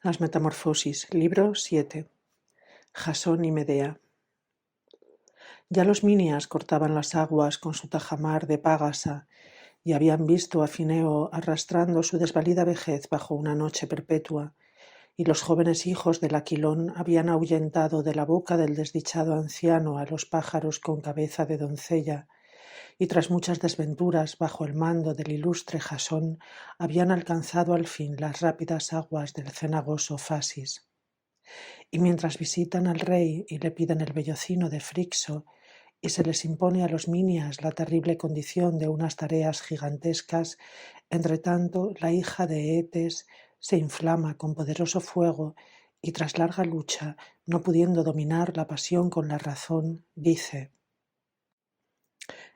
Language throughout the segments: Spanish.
Las Metamorfosis, libro 7. Jasón y Medea. Ya los Minias cortaban las aguas con su tajamar de Págasa y habían visto a Fineo arrastrando su desvalida vejez bajo una noche perpetua, y los jóvenes hijos del Aquilón habían ahuyentado de la boca del desdichado anciano a los pájaros con cabeza de doncella, y tras muchas desventuras bajo el mando del ilustre Jasón habían alcanzado al fin las rápidas aguas del cenagoso Fasis. Y mientras visitan al rey y le piden el vellocino de Frixo, y se les impone a los Minias la terrible condición de unas tareas gigantescas, entretanto la hija de Eetes se inflama con poderoso fuego y tras larga lucha, no pudiendo dominar la pasión con la razón, dice: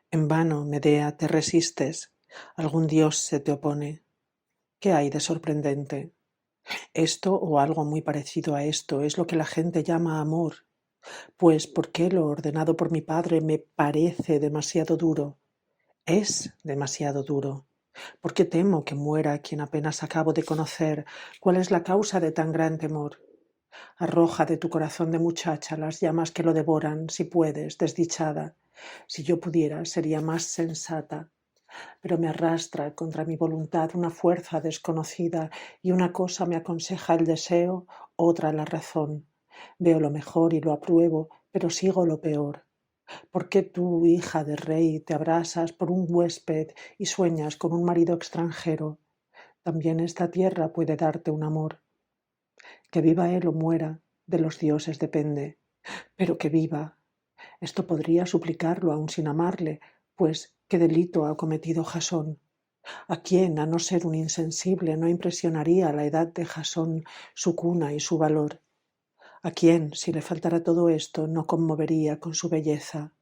En vano, Medea, te resistes, algún dios se te opone. ¿Qué hay de sorprendente? Esto o algo muy parecido a esto es lo que la gente llama amor. Pues, ¿por qué lo ordenado por mi padre me parece demasiado duro? Es demasiado duro. ¿Por qué temo que muera quien apenas acabo de conocer? ¿Cuál es la causa de tan gran temor? Arroja de tu corazón de muchacha las llamas que lo devoran, si puedes, desdichada. Si yo pudiera, sería más sensata. Pero me arrastra contra mi voluntad una fuerza desconocida y una cosa me aconseja el deseo, otra la razón. Veo lo mejor y lo apruebo, pero sigo lo peor. ¿Por qué tú, hija de rey, te abrasas por un huésped y sueñas con un marido extranjero? También esta tierra puede darte un amor. Que viva él o muera, de los dioses depende. Pero que viva. Esto podría suplicarlo aun sin amarle, pues ¿qué delito ha cometido Jasón? ¿A quién, a no ser un insensible, no impresionaría la edad de Jasón, su cuna y su valor? ¿A quién, si le faltara todo esto, no conmovería con su belleza?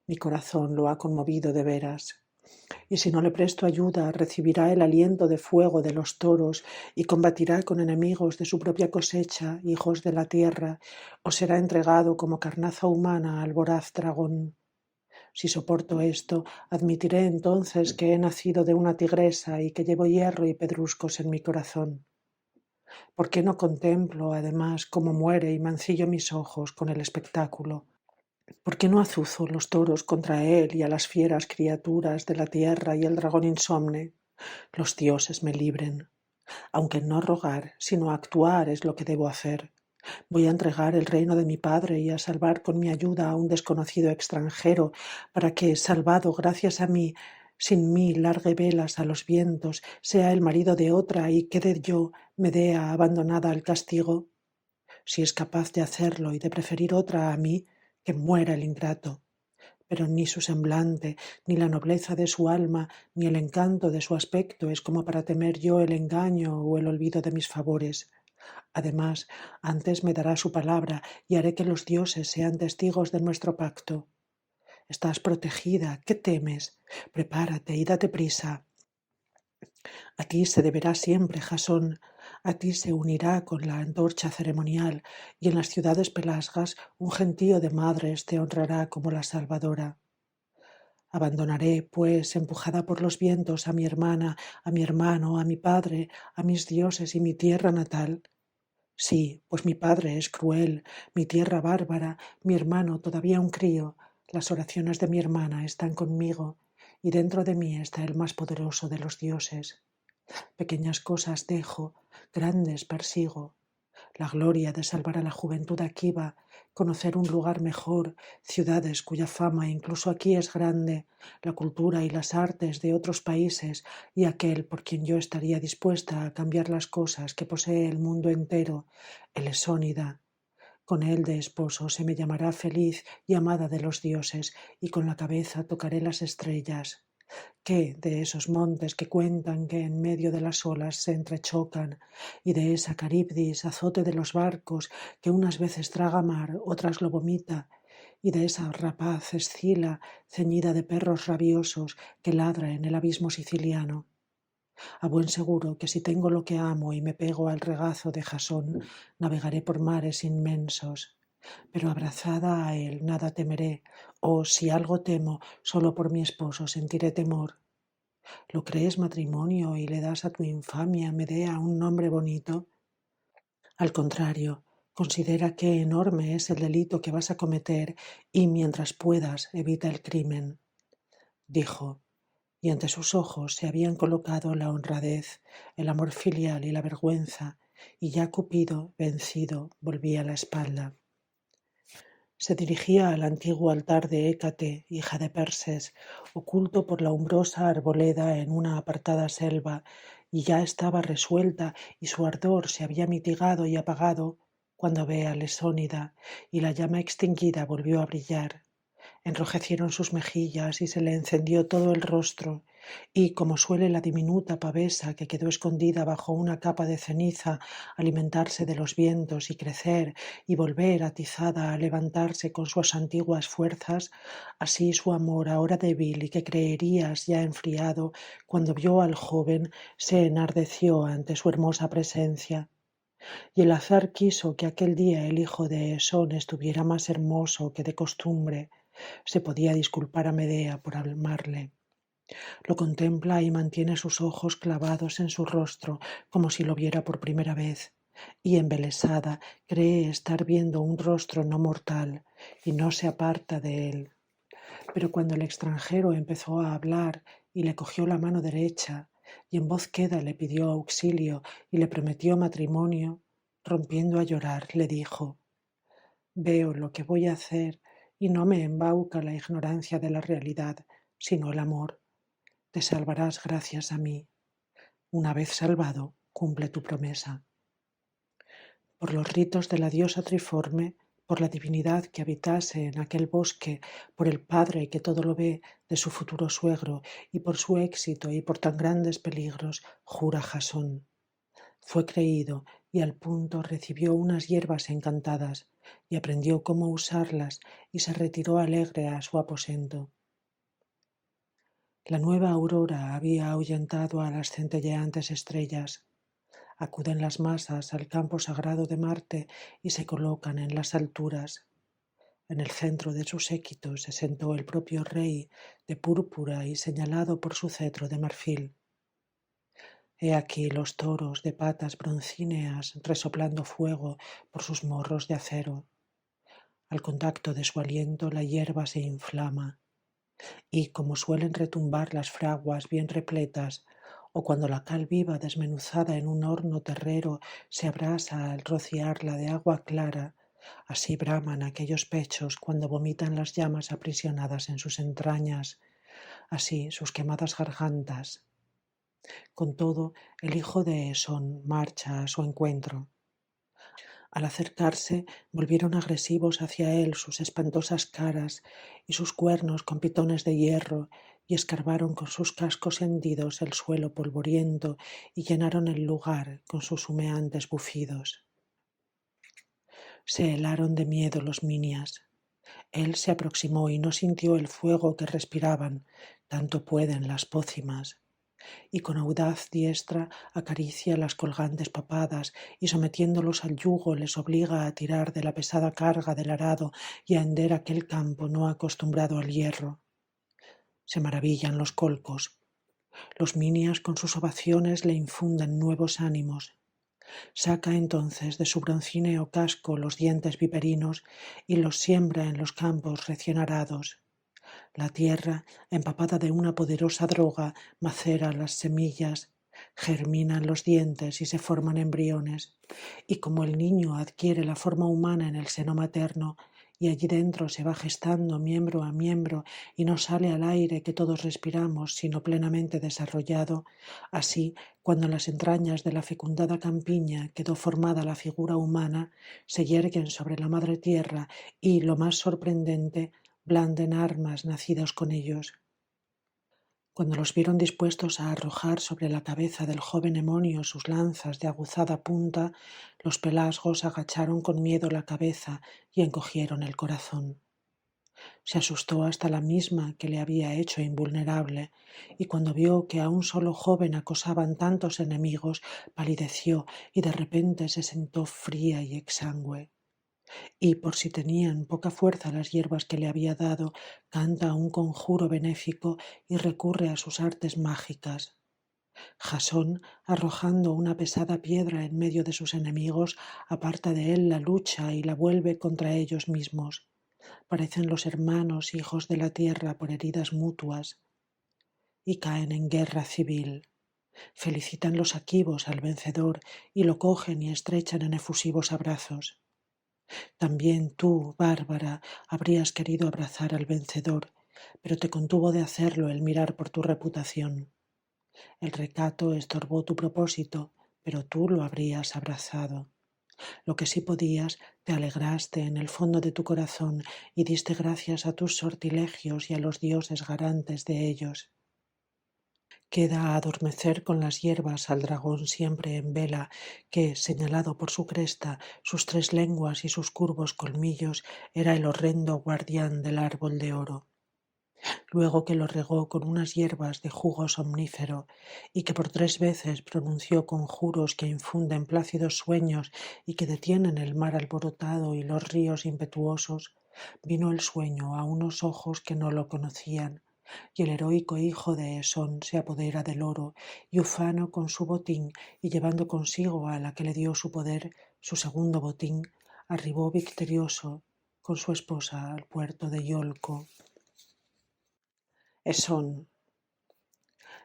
Mi corazón lo ha conmovido de veras. Y si no le presto ayuda, recibirá el aliento de fuego de los toros y combatirá con enemigos de su propia cosecha, hijos de la tierra, o será entregado como carnaza humana al voraz dragón. Si soporto esto, admitiré entonces que he nacido de una tigresa y que llevo hierro y pedruscos en mi corazón. ¿Por qué no contemplo, además, cómo muere y mancillo mis ojos con el espectáculo? ¿Por qué no azuzo los toros contra él y a las fieras criaturas de la tierra y el dragón insomne? Los dioses me libren. Aunque no rogar, sino actuar es lo que debo hacer. Voy a entregar el reino de mi padre y a salvar con mi ayuda a un desconocido extranjero, para que, salvado gracias a mí, sin mí largue velas a los vientos, sea el marido de otra y quede yo, Medea, abandonada al castigo. Si es capaz de hacerlo y de preferir otra a mí, que muera el ingrato. Pero ni su semblante, ni la nobleza de su alma, ni el encanto de su aspecto es como para temer yo el engaño o el olvido de mis favores. Además, antes me dará su palabra y haré que los dioses sean testigos de nuestro pacto. Estás protegida, ¿qué temes? Prepárate y date prisa. A ti se deberá siempre, Jasón, a ti se unirá con la antorcha ceremonial, y en las ciudades pelasgas un gentío de madres te honrará como la salvadora. Abandonaré, pues, empujada por los vientos, a mi hermana, a mi hermano, a mi padre, a mis dioses y mi tierra natal. Sí, pues mi padre es cruel, mi tierra bárbara, mi hermano todavía un crío. Las oraciones de mi hermana están conmigo, y dentro de mí está el más poderoso de los dioses. Pequeñas cosas dejo, grandes persigo. La gloria de salvar a la juventud Aquiva, conocer un lugar mejor, ciudades cuya fama incluso aquí es grande, la cultura y las artes de otros países y aquel por quien yo estaría dispuesta a cambiar las cosas que posee el mundo entero, el Esónida. Con él de esposo se me llamará feliz y amada de los dioses, y con la cabeza tocaré las estrellas. ¿Qué de esos montes que cuentan que en medio de las olas se entrechocan, y de esa Caribdis, azote de los barcos, que unas veces traga mar, otras lo vomita, y de esa rapaz Escila, ceñida de perros rabiosos, que ladra en el abismo siciliano? A buen seguro que si tengo lo que amo y me pego al regazo de Jasón, navegaré por mares inmensos. Pero abrazada a él nada temeré, o si algo temo, solo por mi esposo sentiré temor. ¿Lo crees matrimonio y le das a tu infamia, Medea, un nombre bonito? Al contrario, considera qué enorme es el delito que vas a cometer y mientras puedas evita el crimen, dijo, y ante sus ojos se habían colocado la honradez, el amor filial y la vergüenza, y ya Cupido, vencido, volvía la espalda. Se dirigía al antiguo altar de Hécate, hija de Perses, oculto por la umbrosa arboleda en una apartada selva, y ya estaba resuelta y su ardor se había mitigado y apagado cuando ve a Lesónida, y la llama extinguida volvió a brillar. Enrojecieron sus mejillas y se le encendió todo el rostro, y como suele la diminuta pavesa que quedó escondida bajo una capa de ceniza alimentarse de los vientos y crecer y volver atizada a levantarse con sus antiguas fuerzas, así su amor ahora débil y que creerías ya enfriado, cuando vio al joven, se enardeció ante su hermosa presencia. Y el azar quiso que aquel día el hijo de Esón estuviera más hermoso que de costumbre. Se podía disculpar a Medea por amarle. Lo contempla y mantiene sus ojos clavados en su rostro como si lo viera por primera vez, y embelesada cree estar viendo un rostro no mortal y no se aparta de él. Pero cuando el extranjero empezó a hablar y le cogió la mano derecha y en voz queda le pidió auxilio y le prometió matrimonio, rompiendo a llorar, le dijo: «Veo lo que voy a hacer y no me embauca la ignorancia de la realidad, sino el amor. Te salvarás gracias a mí. Una vez salvado, cumple tu promesa». Por los ritos de la diosa Triforme, por la divinidad que habitase en aquel bosque, por el Padre que todo lo ve de su futuro suegro, y por su éxito y por tan grandes peligros, jura Jasón. Fue creído y al punto recibió unas hierbas encantadas y aprendió cómo usarlas y se retiró alegre a su aposento. La nueva aurora había ahuyentado a las centelleantes estrellas. Acuden las masas al campo sagrado de Marte y se colocan en las alturas. En el centro de su séquito se sentó el propio rey de púrpura y señalado por su cetro de marfil. He aquí los toros de patas broncíneas resoplando fuego por sus morros de acero. Al contacto de su aliento la hierba se inflama, y como suelen retumbar las fraguas bien repletas, o cuando la cal viva desmenuzada en un horno terrero se abrasa al rociarla de agua clara, así braman aquellos pechos cuando vomitan las llamas aprisionadas en sus entrañas, así sus quemadas gargantas. Con todo, el hijo de Esón marcha a su encuentro. Al acercarse, volvieron agresivos hacia él sus espantosas caras y sus cuernos con pitones de hierro, y escarbaron con sus cascos hendidos el suelo polvoriento y llenaron el lugar con sus humeantes bufidos. Se helaron de miedo los minias. Él se aproximó y no sintió el fuego que respiraban, tanto pueden las pócimas, y con audaz diestra acaricia las colgantes papadas y sometiéndolos al yugo les obliga a tirar de la pesada carga del arado y a hender aquel campo no acostumbrado al hierro. Se maravillan los colcos. Los minias con sus ovaciones le infunden nuevos ánimos. Saca entonces de su broncíneo casco los dientes viperinos y los siembra en los campos recién arados. La tierra, empapada de una poderosa droga, macera las semillas, germinan los dientes y se forman embriones. Y como el niño adquiere la forma humana en el seno materno, y allí dentro se va gestando miembro a miembro y no sale al aire que todos respiramos, sino plenamente desarrollado, así, cuando en las entrañas de la fecundada campiña quedó formada la figura humana, se yerguen sobre la madre tierra y, lo más sorprendente, blanden armas nacidas con ellos. Cuando los vieron dispuestos a arrojar sobre la cabeza del joven Emonio sus lanzas de aguzada punta, los pelasgos agacharon con miedo la cabeza y encogieron el corazón. Se asustó hasta la misma que le había hecho invulnerable, y cuando vio que a un solo joven acosaban tantos enemigos, palideció y de repente se sentó fría y exangüe. Y por si tenían poca fuerza las hierbas que le había dado, canta un conjuro benéfico y recurre a sus artes mágicas. Jasón, arrojando una pesada piedra en medio de sus enemigos, aparta de él la lucha y la vuelve contra ellos mismos. Parecen los hermanos hijos de la tierra por heridas mutuas y caen en guerra civil. Felicitan los aquivos al vencedor y lo cogen y estrechan en efusivos abrazos. También tú, Bárbara, habrías querido abrazar al vencedor, pero te contuvo de hacerlo el mirar por tu reputación. El recato estorbó tu propósito, pero tú lo habrías abrazado. Lo que sí podías, te alegraste en el fondo de tu corazón y diste gracias a tus sortilegios y a los dioses garantes de ellos. Queda adormecer con las hierbas al dragón siempre en vela, que, señalado por su cresta, sus 3 lenguas y sus curvos colmillos, era el horrendo guardián del árbol de oro. Luego que lo regó con unas hierbas de jugo somnífero y que por 3 veces pronunció conjuros que infunden plácidos sueños y que detienen el mar alborotado y los ríos impetuosos, vino el sueño a unos ojos que no lo conocían, y el heroico hijo de Esón se apodera del oro, y ufano con su botín y llevando consigo a la que le dio su poder, su segundo botín, arribó victorioso con su esposa al puerto de Iolco. Esón.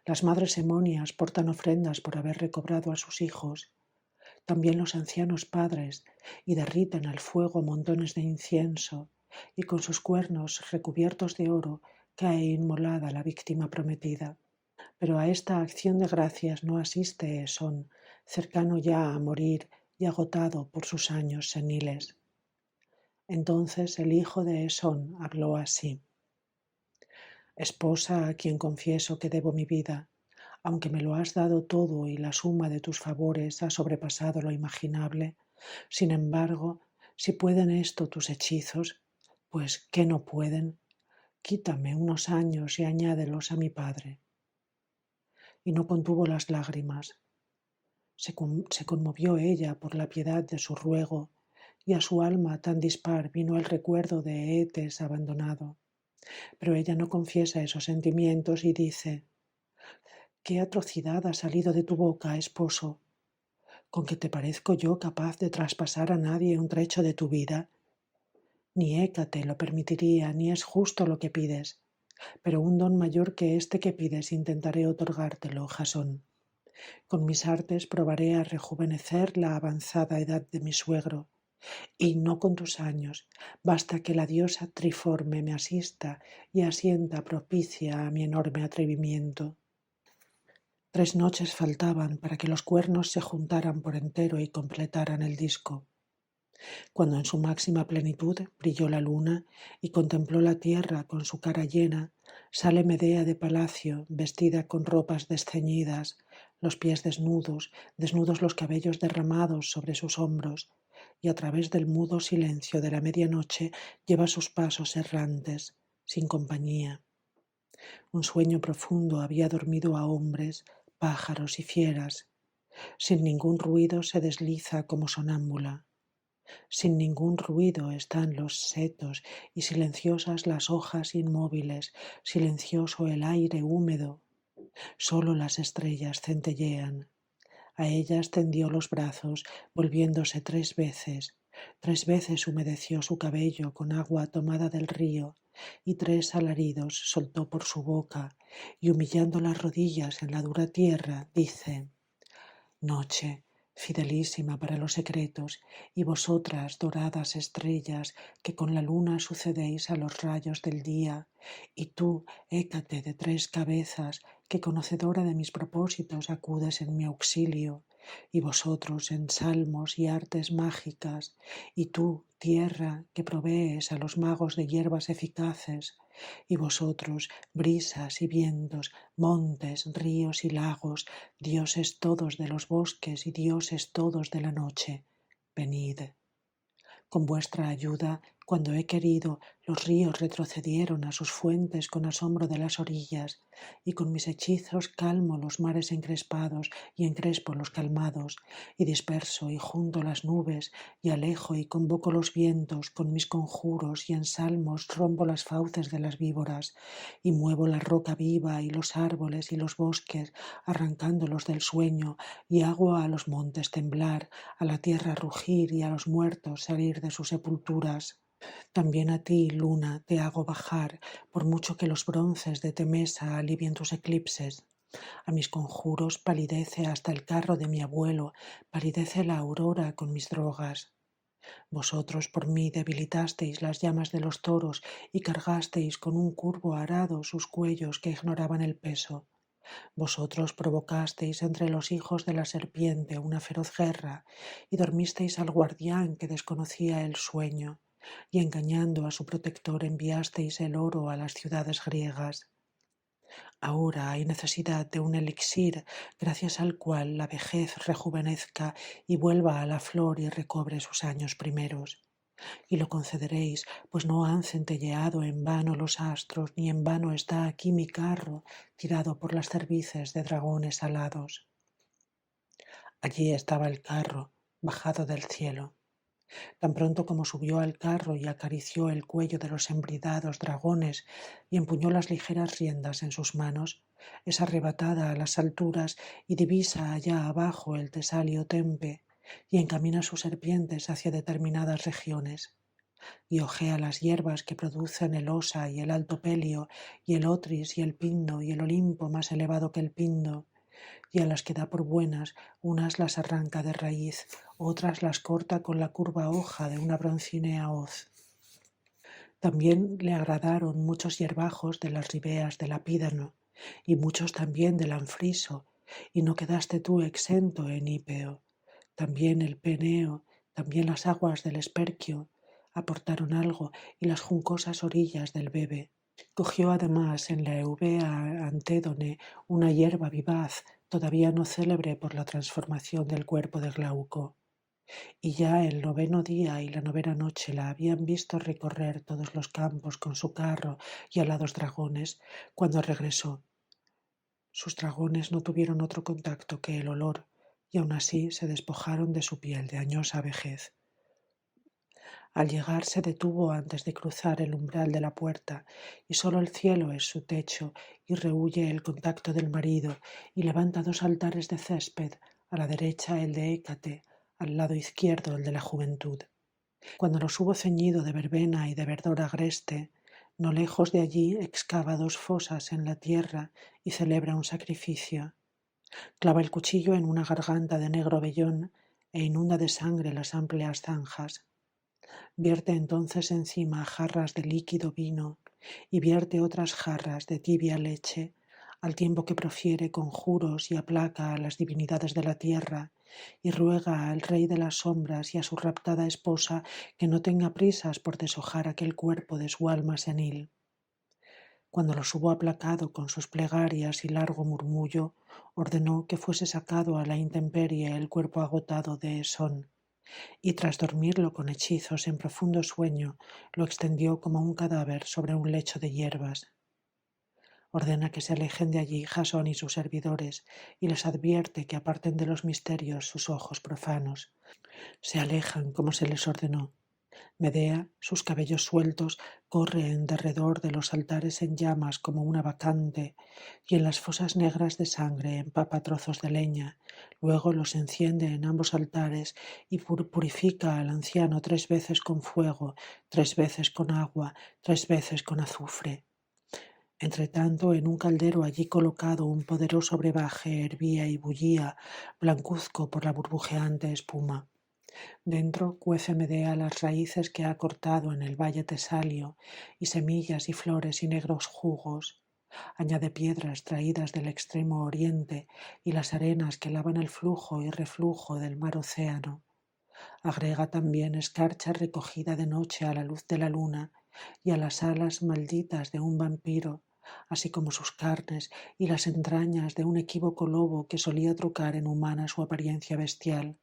Las madres emonias portan ofrendas por haber recobrado a sus hijos, también los ancianos padres, y derriten al fuego montones de incienso, y con sus cuernos recubiertos de oro cae inmolada la víctima prometida. Pero a esta acción de gracias no asiste Esón, cercano ya a morir y agotado por sus años seniles. Entonces el hijo de Esón habló así: Esposa a quien confieso que debo mi vida, aunque me lo has dado todo y la suma de tus favores ha sobrepasado lo imaginable, sin embargo, si pueden esto tus hechizos, pues ¿qué no pueden? Quítame unos años y añádelos a mi padre. Y no contuvo las lágrimas. Se conmovió ella por la piedad de su ruego, y a su alma tan dispar vino el recuerdo de Eetes abandonado. Pero ella no confiesa esos sentimientos y dice: ¿qué atrocidad ha salido de tu boca, esposo? ¿Con que te parezco yo capaz de traspasar a nadie un trecho de tu vida? Ni Hécate lo permitiría, ni es justo lo que pides. Pero un don mayor que este que pides intentaré otorgártelo, Jasón. Con mis artes probaré a rejuvenecer la avanzada edad de mi suegro. Y no con tus años, basta que la diosa Triforme me asista y asienta propicia a mi enorme atrevimiento. 3 noches faltaban para que los cuernos se juntaran por entero y completaran el disco. Cuando en su máxima plenitud brilló la luna y contempló la tierra con su cara llena, sale Medea de palacio, vestida con ropas desceñidas, los pies desnudos, desnudos los cabellos derramados sobre sus hombros, y a través del mudo silencio de la medianoche lleva sus pasos errantes, sin compañía. Un sueño profundo había dormido a hombres, pájaros y fieras. Sin ningún ruido se desliza como sonámbula. Sin ningún ruido están los setos y silenciosas las hojas inmóviles, silencioso el aire húmedo. Solo las estrellas centellean. A ellas tendió los brazos, volviéndose 3 veces. 3 veces humedeció su cabello con agua tomada del río, y 3 alaridos soltó por su boca, y humillando las rodillas en la dura tierra, dice: Noche, fidelísima para los secretos, y vosotras, doradas estrellas, que con la luna sucedéis a los rayos del día, y tú, Hécate de 3 cabezas, que conocedora de mis propósitos acudes en mi auxilio, y vosotros en salmos y artes mágicas, y tú, tierra, que provees a los magos de hierbas eficaces, y vosotros, brisas y vientos, montes, ríos y lagos, dioses todos de los bosques y dioses todos de la noche, venid. Con vuestra ayuda Cuando he querido, los ríos retrocedieron a sus fuentes con asombro de las orillas, y con mis hechizos calmo los mares encrespados y encrespo los calmados, y disperso y junto las nubes, y alejo y convoco los vientos, con mis conjuros y en salmos rompo las fauces de las víboras, y muevo la roca viva y los árboles y los bosques, arrancándolos del sueño, y hago a los montes temblar, a la tierra rugir y a los muertos salir de sus sepulturas. También a ti, luna, te hago bajar, por mucho que los bronces de Temesa alivien tus eclipses. A mis conjuros palidece hasta el carro de mi abuelo, palidece la aurora con mis drogas. Vosotros por mí debilitasteis las llamas de los toros y cargasteis con un curvo arado sus cuellos que ignoraban el peso. Vosotros provocasteis entre los hijos de la serpiente una feroz guerra y dormisteis al guardián que desconocía el sueño, y engañando a su protector enviasteis el oro a las ciudades griegas. Ahora hay necesidad de un elixir gracias al cual la vejez rejuvenezca y vuelva a la flor y recobre sus años primeros. Y lo concederéis, pues no han centelleado en vano los astros, ni en vano está aquí mi carro tirado por las cervices de dragones alados. Allí estaba el carro, bajado del cielo. Tan pronto como subió al carro y acarició el cuello de los embridados dragones y empuñó las ligeras riendas en sus manos, es arrebatada a las alturas y divisa allá abajo el Tesalio Tempe y encamina sus serpientes hacia determinadas regiones y ojea las hierbas que producen el Osa y el Alto Pelio y el Otris y el Pindo y el Olimpo más elevado que el Pindo, y a las que da por buenas, unas las arranca de raíz, otras las corta con la curva hoja de una broncínea hoz. También le agradaron muchos hierbajos de las ribeas del Apídano, y muchos también del Anfriso, y no quedaste tú exento en Hípeo. También el Peneo, también las aguas del Esperquio aportaron algo, y las juncosas orillas del Bebe. Cogió además en la Eubea Antédone una hierba vivaz, todavía no célebre por la transformación del cuerpo de Glauco. Y ya el 9º día y la 9ª noche la habían visto recorrer todos los campos con su carro y alados dragones, cuando regresó. Sus dragones no tuvieron otro contacto que el olor, y aun así se despojaron de su piel de añosa vejez. Al llegar se detuvo antes de cruzar el umbral de la puerta, y solo el cielo es su techo, y rehúye el contacto del marido, y levanta 2 altares de césped, a la derecha el de Hécate, al lado izquierdo el de la juventud. Cuando los hubo ceñido de verbena y de verdor agreste, no lejos de allí excava 2 fosas en la tierra y celebra un sacrificio. Clava el cuchillo en una garganta de negro vellón e inunda de sangre las amplias zanjas. Vierte entonces encima jarras de líquido vino y vierte otras jarras de tibia leche, al tiempo que profiere conjuros y aplaca a las divinidades de la tierra y ruega al rey de las sombras y a su raptada esposa que no tenga prisas por deshojar aquel cuerpo de su alma senil. Cuando los hubo aplacado con sus plegarias y largo murmullo, ordenó que fuese sacado a la intemperie el cuerpo agotado de Esón, y tras dormirlo con hechizos en profundo sueño, lo extendió como un cadáver sobre un lecho de hierbas. Ordena que se alejen de allí Jasón y sus servidores, y les advierte que aparten de los misterios sus ojos profanos. Se alejan como se les ordenó. Medea, sus cabellos sueltos, corre en derredor de los altares en llamas como una bacante, y en las fosas negras de sangre empapa trozos de leña, luego los enciende en ambos altares y purifica al anciano 3 veces con fuego, 3 veces con agua, 3 veces con azufre. Entretanto, en un caldero allí colocado un poderoso brebaje hervía y bullía, blancuzco por la burbujeante espuma. Dentro cuece Medea las raíces que ha cortado en el valle Tesalio, y semillas y flores y negros jugos. Añade piedras traídas del extremo oriente y las arenas que lavan el flujo y reflujo del mar océano. Agrega también escarcha recogida de noche a la luz de la luna y a las alas malditas de un vampiro, así como sus carnes y las entrañas de un equívoco lobo que solía trucar en humana su apariencia bestial.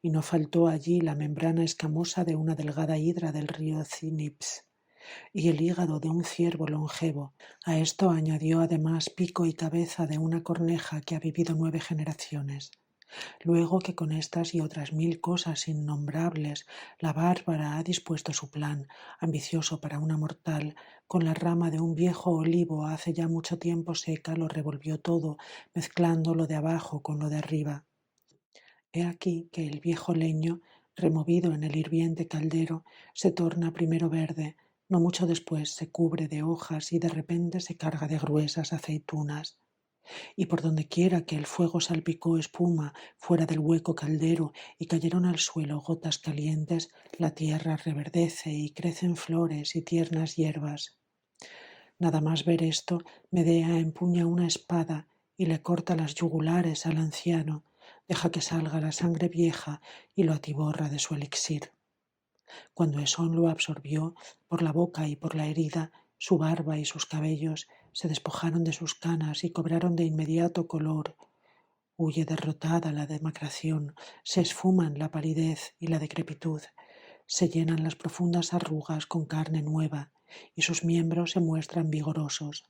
y no faltó allí la membrana escamosa de una delgada hidra del río Cnips y el hígado de un ciervo longevo. A esto añadió además pico y cabeza de una corneja que ha vivido 9 generaciones. Luego que con estas y otras 1000 cosas innombrables la bárbara ha dispuesto su plan, ambicioso para una mortal, con la rama de un viejo olivo hace ya mucho tiempo seca lo revolvió todo, mezclando lo de abajo con lo de arriba. He aquí que el viejo leño, removido en el hirviente caldero, se torna primero verde, no mucho después se cubre de hojas y de repente se carga de gruesas aceitunas. Y por donde quiera que el fuego salpicó espuma fuera del hueco caldero y cayeron al suelo gotas calientes, la tierra reverdece y crecen flores y tiernas hierbas. Nada más ver esto, Medea empuña una espada y le corta las yugulares al anciano, deja que salga la sangre vieja y lo atiborra de su elixir. Cuando Esón lo absorbió, por la boca y por la herida, su barba y sus cabellos se despojaron de sus canas y cobraron de inmediato color. Huye derrotada la demacración, se esfuman la palidez y la decrepitud, se llenan las profundas arrugas con carne nueva y sus miembros se muestran vigorosos.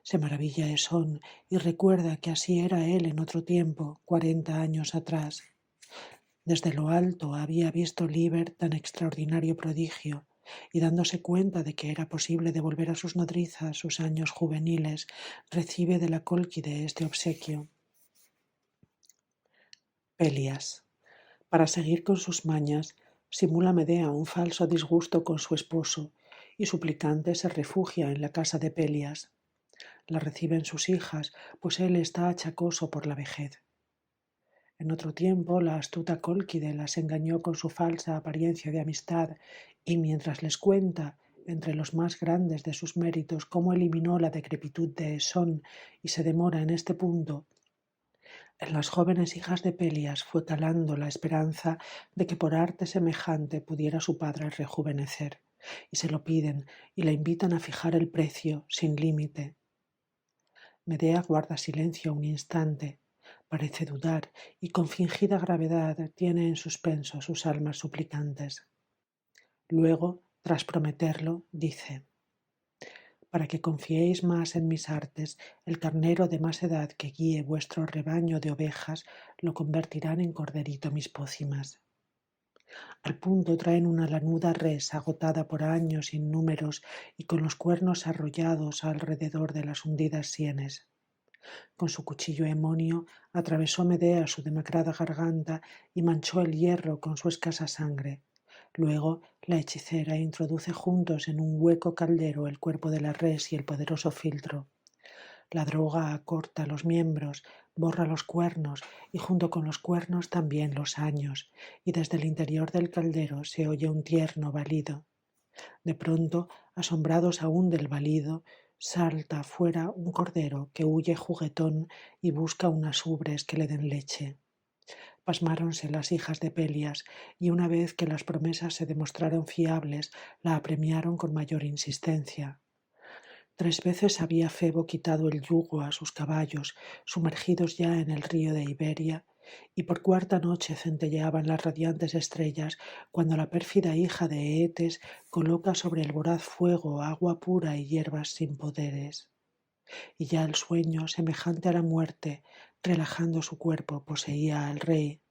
Se maravilla Esón y recuerda que así era él en otro tiempo, 40 años atrás. Desde lo alto había visto Liber tan extraordinario prodigio, y dándose cuenta de que era posible devolver a sus nodrizas sus años juveniles, recibe de la Cólquide este obsequio. Pelias. Para seguir con sus mañas, simula Medea un falso disgusto con su esposo, y suplicante se refugia en la casa de Pelias. La reciben sus hijas, pues él está achacoso por la vejez. En otro tiempo, la astuta Cólquide las engañó con su falsa apariencia de amistad y mientras les cuenta, entre los más grandes de sus méritos, cómo eliminó la decrepitud de Esón y se demora en este punto, en las jóvenes hijas de Pelias fue calando la esperanza de que por arte semejante pudiera su padre rejuvenecer, y se lo piden y la invitan a fijar el precio sin límite. Medea guarda silencio un instante, parece dudar y con fingida gravedad tiene en suspenso sus almas suplicantes. Luego, tras prometerlo, dice: para que confiéis más en mis artes, el carnero de más edad que guíe vuestro rebaño de ovejas lo convertirán en corderito mis pócimas. Al punto traen una lanuda res agotada por años innúmeros y con los cuernos arrollados alrededor de las hundidas sienes. Con su cuchillo emonio atravesó Medea su demacrada garganta y manchó el hierro con su escasa sangre. Luego la hechicera introduce juntos en un hueco caldero el cuerpo de la res y el poderoso filtro. La droga acorta los miembros, borra los cuernos y junto con los cuernos también los años, y desde el interior del caldero se oye un tierno balido. De pronto, asombrados aún del balido, salta fuera un cordero que huye juguetón y busca unas ubres que le den leche. Pasmáronse las hijas de Pelias, y una vez que las promesas se demostraron fiables, la apremiaron con mayor insistencia. 3 veces había Febo quitado el yugo a sus caballos, sumergidos ya en el río de Iberia, y por cuarta noche centelleaban las radiantes estrellas cuando la pérfida hija de Eetes coloca sobre el voraz fuego agua pura y hierbas sin poderes. Y ya el sueño, semejante a la muerte, relajando su cuerpo, poseía al rey,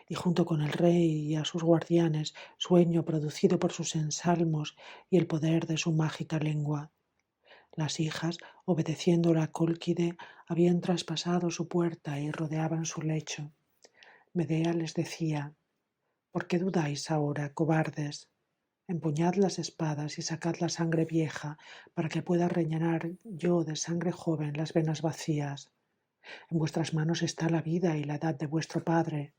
y junto con el rey y a sus guardianes, sueño producido por sus ensalmos y el poder de su mágica lengua. Las hijas, obedeciendo la Cólquide, habían traspasado su puerta y rodeaban su lecho. Medea les decía: ¿por qué dudáis ahora, cobardes? Empuñad las espadas y sacad la sangre vieja para que pueda rellenar yo de sangre joven las venas vacías. En vuestras manos está la vida y la edad de vuestro padre.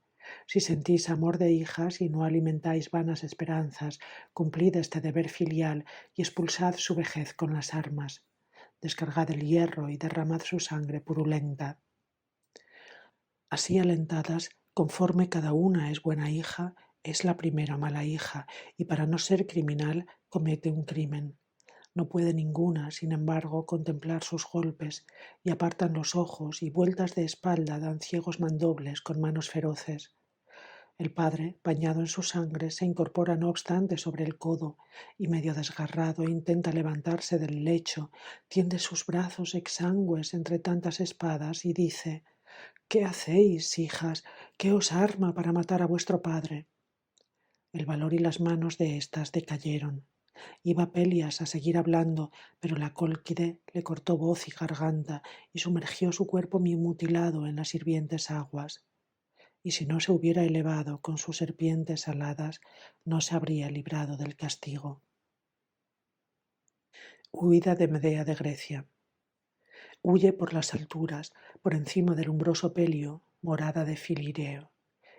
Si sentís amor de hijas y no alimentáis vanas esperanzas, cumplid este deber filial y expulsad su vejez con las armas. Descargad el hierro y derramad su sangre purulenta. Así alentadas, conforme cada una es buena hija, es la primera mala hija, y para no ser criminal comete un crimen. No puede ninguna, sin embargo, contemplar sus golpes, y apartan los ojos y vueltas de espalda dan ciegos mandobles con manos feroces. El padre, bañado en su sangre, se incorpora no obstante sobre el codo y medio desgarrado intenta levantarse del lecho, tiende sus brazos exangües entre tantas espadas y dice: «¿Qué hacéis, hijas? ¿Qué os arma para matar a vuestro padre?». El valor y las manos de éstas decayeron. Iba Pelias a seguir hablando, pero la cólquide le cortó voz y garganta y sumergió su cuerpo mutilado en las hirvientes aguas. Y si no se hubiera elevado con sus serpientes aladas, no se habría librado del castigo. Huida de Medea de Grecia. Huye por las alturas, por encima del umbroso Pelio, morada de Filireo,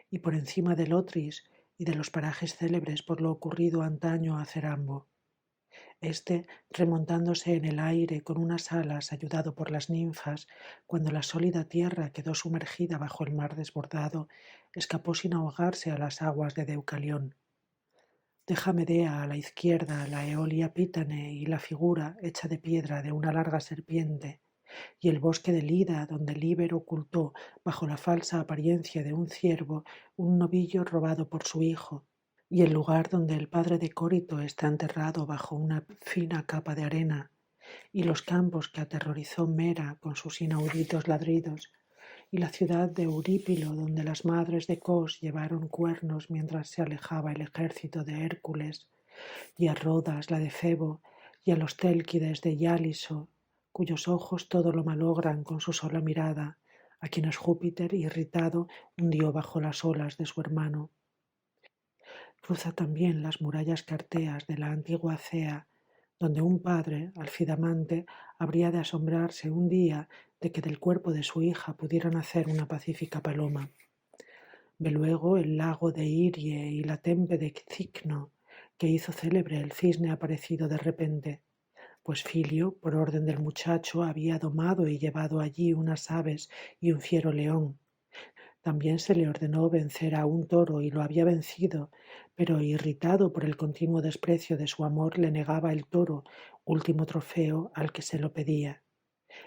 y por encima del Otris y de los parajes célebres por lo ocurrido antaño a Cerambo. Este, remontándose en el aire con unas alas ayudado por las ninfas, cuando la sólida tierra quedó sumergida bajo el mar desbordado, escapó sin ahogarse a las aguas de Deucalión. Deja Medea a la izquierda la Eolia Pítane y la figura hecha de piedra de una larga serpiente, y el bosque de Lida, donde Líber ocultó, bajo la falsa apariencia de un ciervo, un novillo robado por su hijo, y el lugar donde el padre de Córito está enterrado bajo una fina capa de arena, y los campos que aterrorizó Mera con sus inauditos ladridos, y la ciudad de Eurípilo, donde las madres de Cos llevaron cuernos mientras se alejaba el ejército de Hércules, y a Rodas, la de Febo, y a los Télquides de Yáliso, cuyos ojos todo lo malogran con su sola mirada, a quienes Júpiter, irritado, hundió bajo las olas de su hermano. Cruza también las murallas carteas de la antigua Cea, donde un padre, Alfidamante, habría de asombrarse un día de que del cuerpo de su hija pudiera nacer una pacífica paloma. Ve luego el lago de Irie y la tempe de Cicno, que hizo célebre el cisne aparecido de repente, pues Filio, por orden del muchacho, había domado y llevado allí unas aves y un fiero león. También se le ordenó vencer a un toro y lo había vencido, pero irritado por el continuo desprecio de su amor le negaba el toro, último trofeo al que se lo pedía.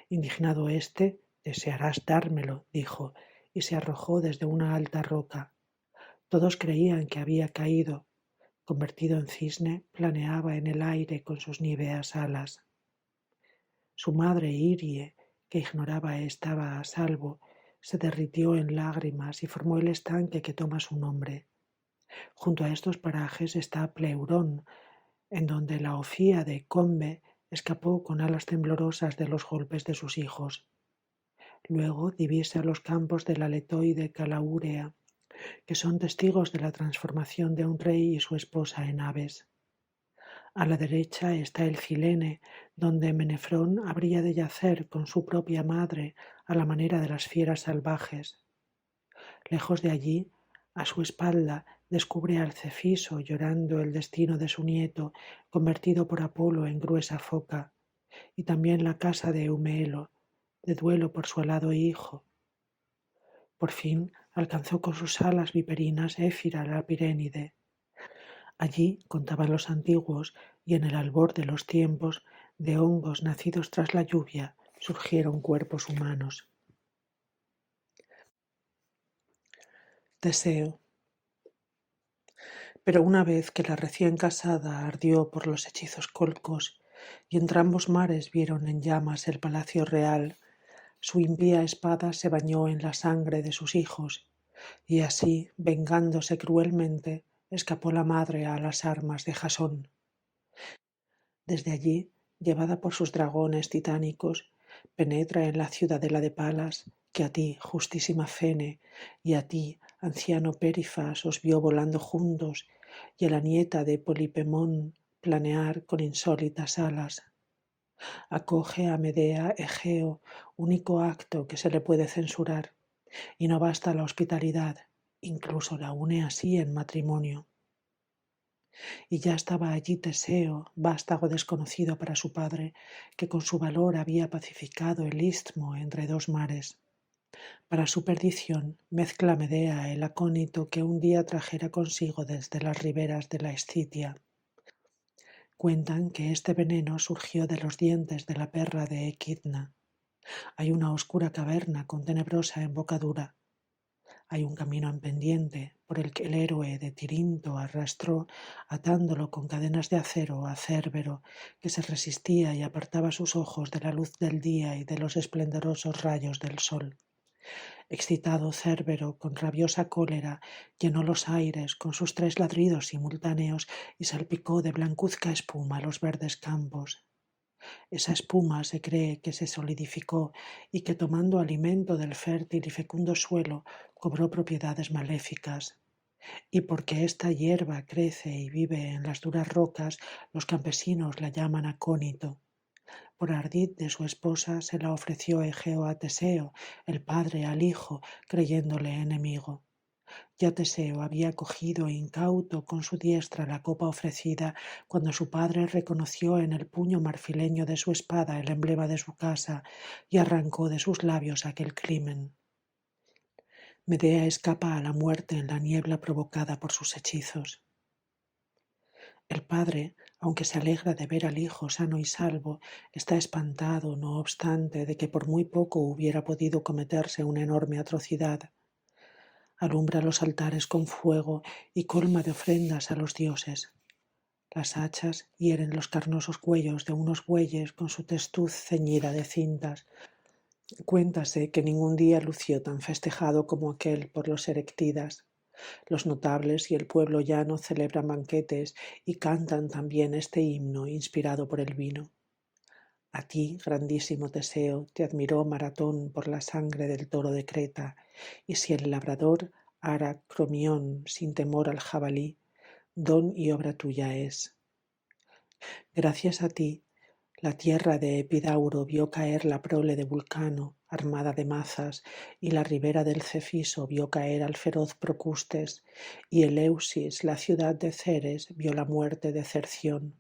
Indignado éste: «Desearás dármelo», dijo, y se arrojó desde una alta roca. Todos creían que había caído. Convertido en cisne, planeaba en el aire con sus níveas alas. Su madre Irie, que ignoraba estaba a salvo, se derritió en lágrimas y formó el estanque que toma su nombre. Junto a estos parajes está Pleurón, en donde la Ofía de Combe escapó con alas temblorosas de los golpes de sus hijos. Luego divisa los campos de la letoide Calaurea, que son testigos de la transformación de un rey y su esposa en aves. A la derecha está el Cilene, donde Menefrón habría de yacer con su propia madre a la manera de las fieras salvajes. Lejos de allí, a su espalda, descubre al Cefiso llorando el destino de su nieto, convertido por Apolo en gruesa foca, y también la casa de Eumelo, de duelo por su alado hijo. Por fin alcanzó con sus alas viperinas Éfira la Pirénide. Allí, contaban los antiguos, y en el albor de los tiempos, de hongos nacidos tras la lluvia, surgieron cuerpos humanos. Teseo. Pero una vez que la recién casada ardió por los hechizos colcos, y entrambos mares vieron en llamas el palacio real, su impía espada se bañó en la sangre de sus hijos, y así, vengándose cruelmente, escapó la madre a las armas de Jasón. Desde allí, llevada por sus dragones titánicos, penetra en la ciudadela de Palas, que a ti, justísima Fene, y a ti, anciano Périfas, os vio volando juntos, y a la nieta de Polipemón planear con insólitas alas. Acoge a Medea Egeo, único acto que se le puede censurar, y no basta la hospitalidad, incluso la une así en matrimonio. Y ya estaba allí Teseo, vástago desconocido para su padre, que con su valor había pacificado el istmo entre dos mares. Para su perdición, mezcla Medea el acónito que un día trajera consigo desde las riberas de la Escitia. Cuentan que este veneno surgió de los dientes de la perra de Equidna. Hay una oscura caverna con tenebrosa embocadura. Hay un camino en pendiente por el que el héroe de Tirinto arrastró, atándolo con cadenas de acero a Cérbero, que se resistía y apartaba sus ojos de la luz del día y de los esplendorosos rayos del sol. Excitado Cérbero, con rabiosa cólera, llenó los aires con sus 3 ladridos simultáneos y salpicó de blancuzca espuma los verdes campos. Esa espuma se cree que se solidificó y que tomando alimento del fértil y fecundo suelo cobró propiedades maléficas. Y porque esta hierba crece y vive en las duras rocas, los campesinos la llaman acónito. Por ardid de su esposa se la ofreció Egeo a Teseo, el padre al hijo, creyéndole enemigo. Ya Teseo había cogido incauto con su diestra la copa ofrecida cuando su padre reconoció en el puño marfileño de su espada el emblema de su casa y arrancó de sus labios aquel crimen. Medea escapa a la muerte en la niebla provocada por sus hechizos. El padre, aunque se alegra de ver al hijo sano y salvo, está espantado, no obstante, de que por muy poco hubiera podido cometerse una enorme atrocidad. Alumbra los altares con fuego y colma de ofrendas a los dioses. Las hachas hieren los carnosos cuellos de unos bueyes con su testuz ceñida de cintas. Cuéntase que ningún día lució tan festejado como aquel por los erectidas. Los notables y el pueblo llano celebran banquetes y cantan también este himno inspirado por el vino. A ti, grandísimo Teseo, te admiró Maratón por la sangre del toro de Creta, y si el labrador ara Cromión sin temor al jabalí, don y obra tuya es. Gracias a ti, la tierra de Epidauro vio caer la prole de Vulcano, armada de mazas, y la ribera del Cefiso vio caer al feroz Procustes, y Eleusis, la ciudad de Ceres, vio la muerte de Cerción.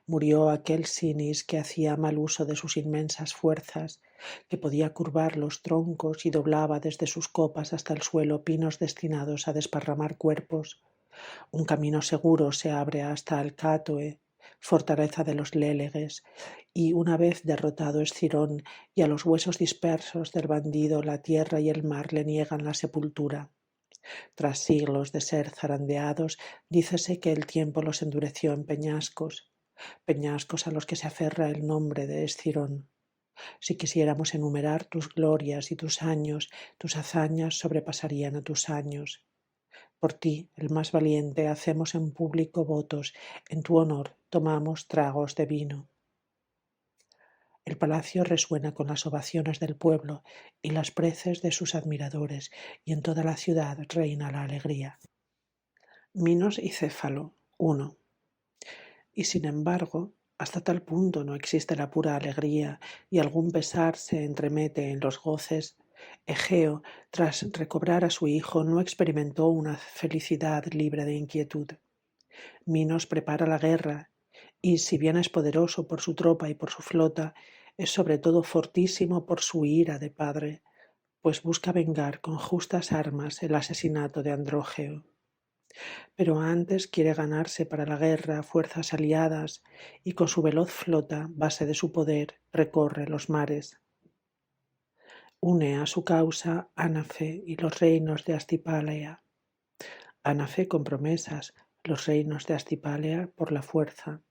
Murió aquel Sinis que hacía mal uso de sus inmensas fuerzas, que podía curvar los troncos y doblaba desde sus copas hasta el suelo pinos destinados a desparramar cuerpos. Un camino seguro se abre hasta Alcátoe, fortaleza de los Léleges, y una vez derrotado Escirón y a los huesos dispersos del bandido la tierra y el mar le niegan la sepultura. Tras siglos de ser zarandeados, dícese que el tiempo los endureció en peñascos a los que se aferra el nombre de Escirón. Si quisiéramos enumerar tus glorias y tus años, tus hazañas sobrepasarían a tus años. Por ti, el más valiente, hacemos en público votos, en tu honor tomamos tragos de vino. El palacio resuena con las ovaciones del pueblo y las preces de sus admiradores, y en toda la ciudad reina la alegría. Minos y Céfalo, 1. Y sin embargo, hasta tal punto no existe la pura alegría y algún pesar se entremete en los goces. Egeo, tras recobrar a su hijo, no experimentó una felicidad libre de inquietud. Minos prepara la guerra y, si bien es poderoso por su tropa y por su flota, es sobre todo fortísimo por su ira de padre, pues busca vengar con justas armas el asesinato de Andrógeo. Pero antes quiere ganarse para la guerra fuerzas aliadas y con su veloz flota, base de su poder, recorre los mares. Une a su causa Ánafe y los reinos de Astipalea. Ánafe con promesas, los reinos de Astipalea por la fuerza.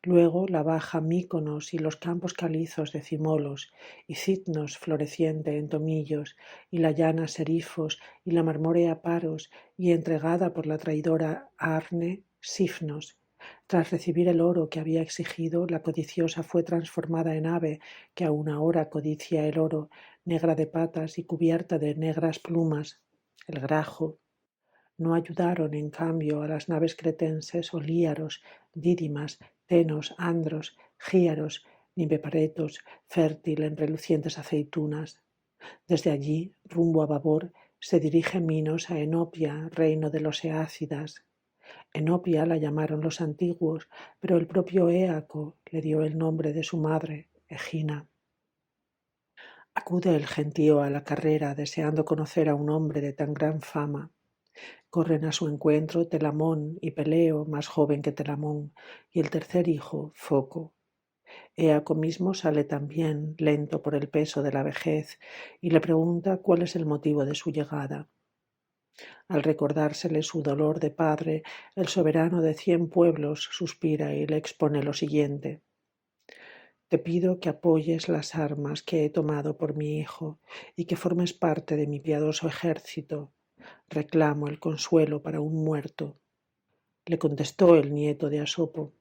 Luego la baja Míconos y los campos calizos de Cimolos, y Citnos floreciente en tomillos, y la llana Serifos, y la marmórea Paros, y entregada por la traidora Arne, Sifnos. Tras recibir el oro que había exigido, la codiciosa fue transformada en ave, que aún ahora codicia el oro, negra de patas y cubierta de negras plumas. El grajo. No ayudaron, en cambio, a las naves cretenses Olíaros, Dídimas, Tenos, Andros, Gíaros, ni Beparetos, fértil en relucientes aceitunas. Desde allí, rumbo a Babor, se dirige Minos a Enopia, reino de los Eácidas. Enopia la llamaron los antiguos, pero el propio Éaco le dio el nombre de su madre, Egina. Acude el gentío a la carrera deseando conocer a un hombre de tan gran fama. Corren a su encuentro Telamón y Peleo, más joven que Telamón, y el tercer hijo, Foco. Éaco mismo sale también, lento por el peso de la vejez, y le pregunta cuál es el motivo de su llegada. Al recordársele su dolor de padre, el soberano de 100 pueblos suspira y le expone lo siguiente: te pido que apoyes las armas que he tomado por mi hijo y que formes parte de mi piadoso ejército. Reclamo el consuelo para un muerto. Le contestó el nieto de Asopo: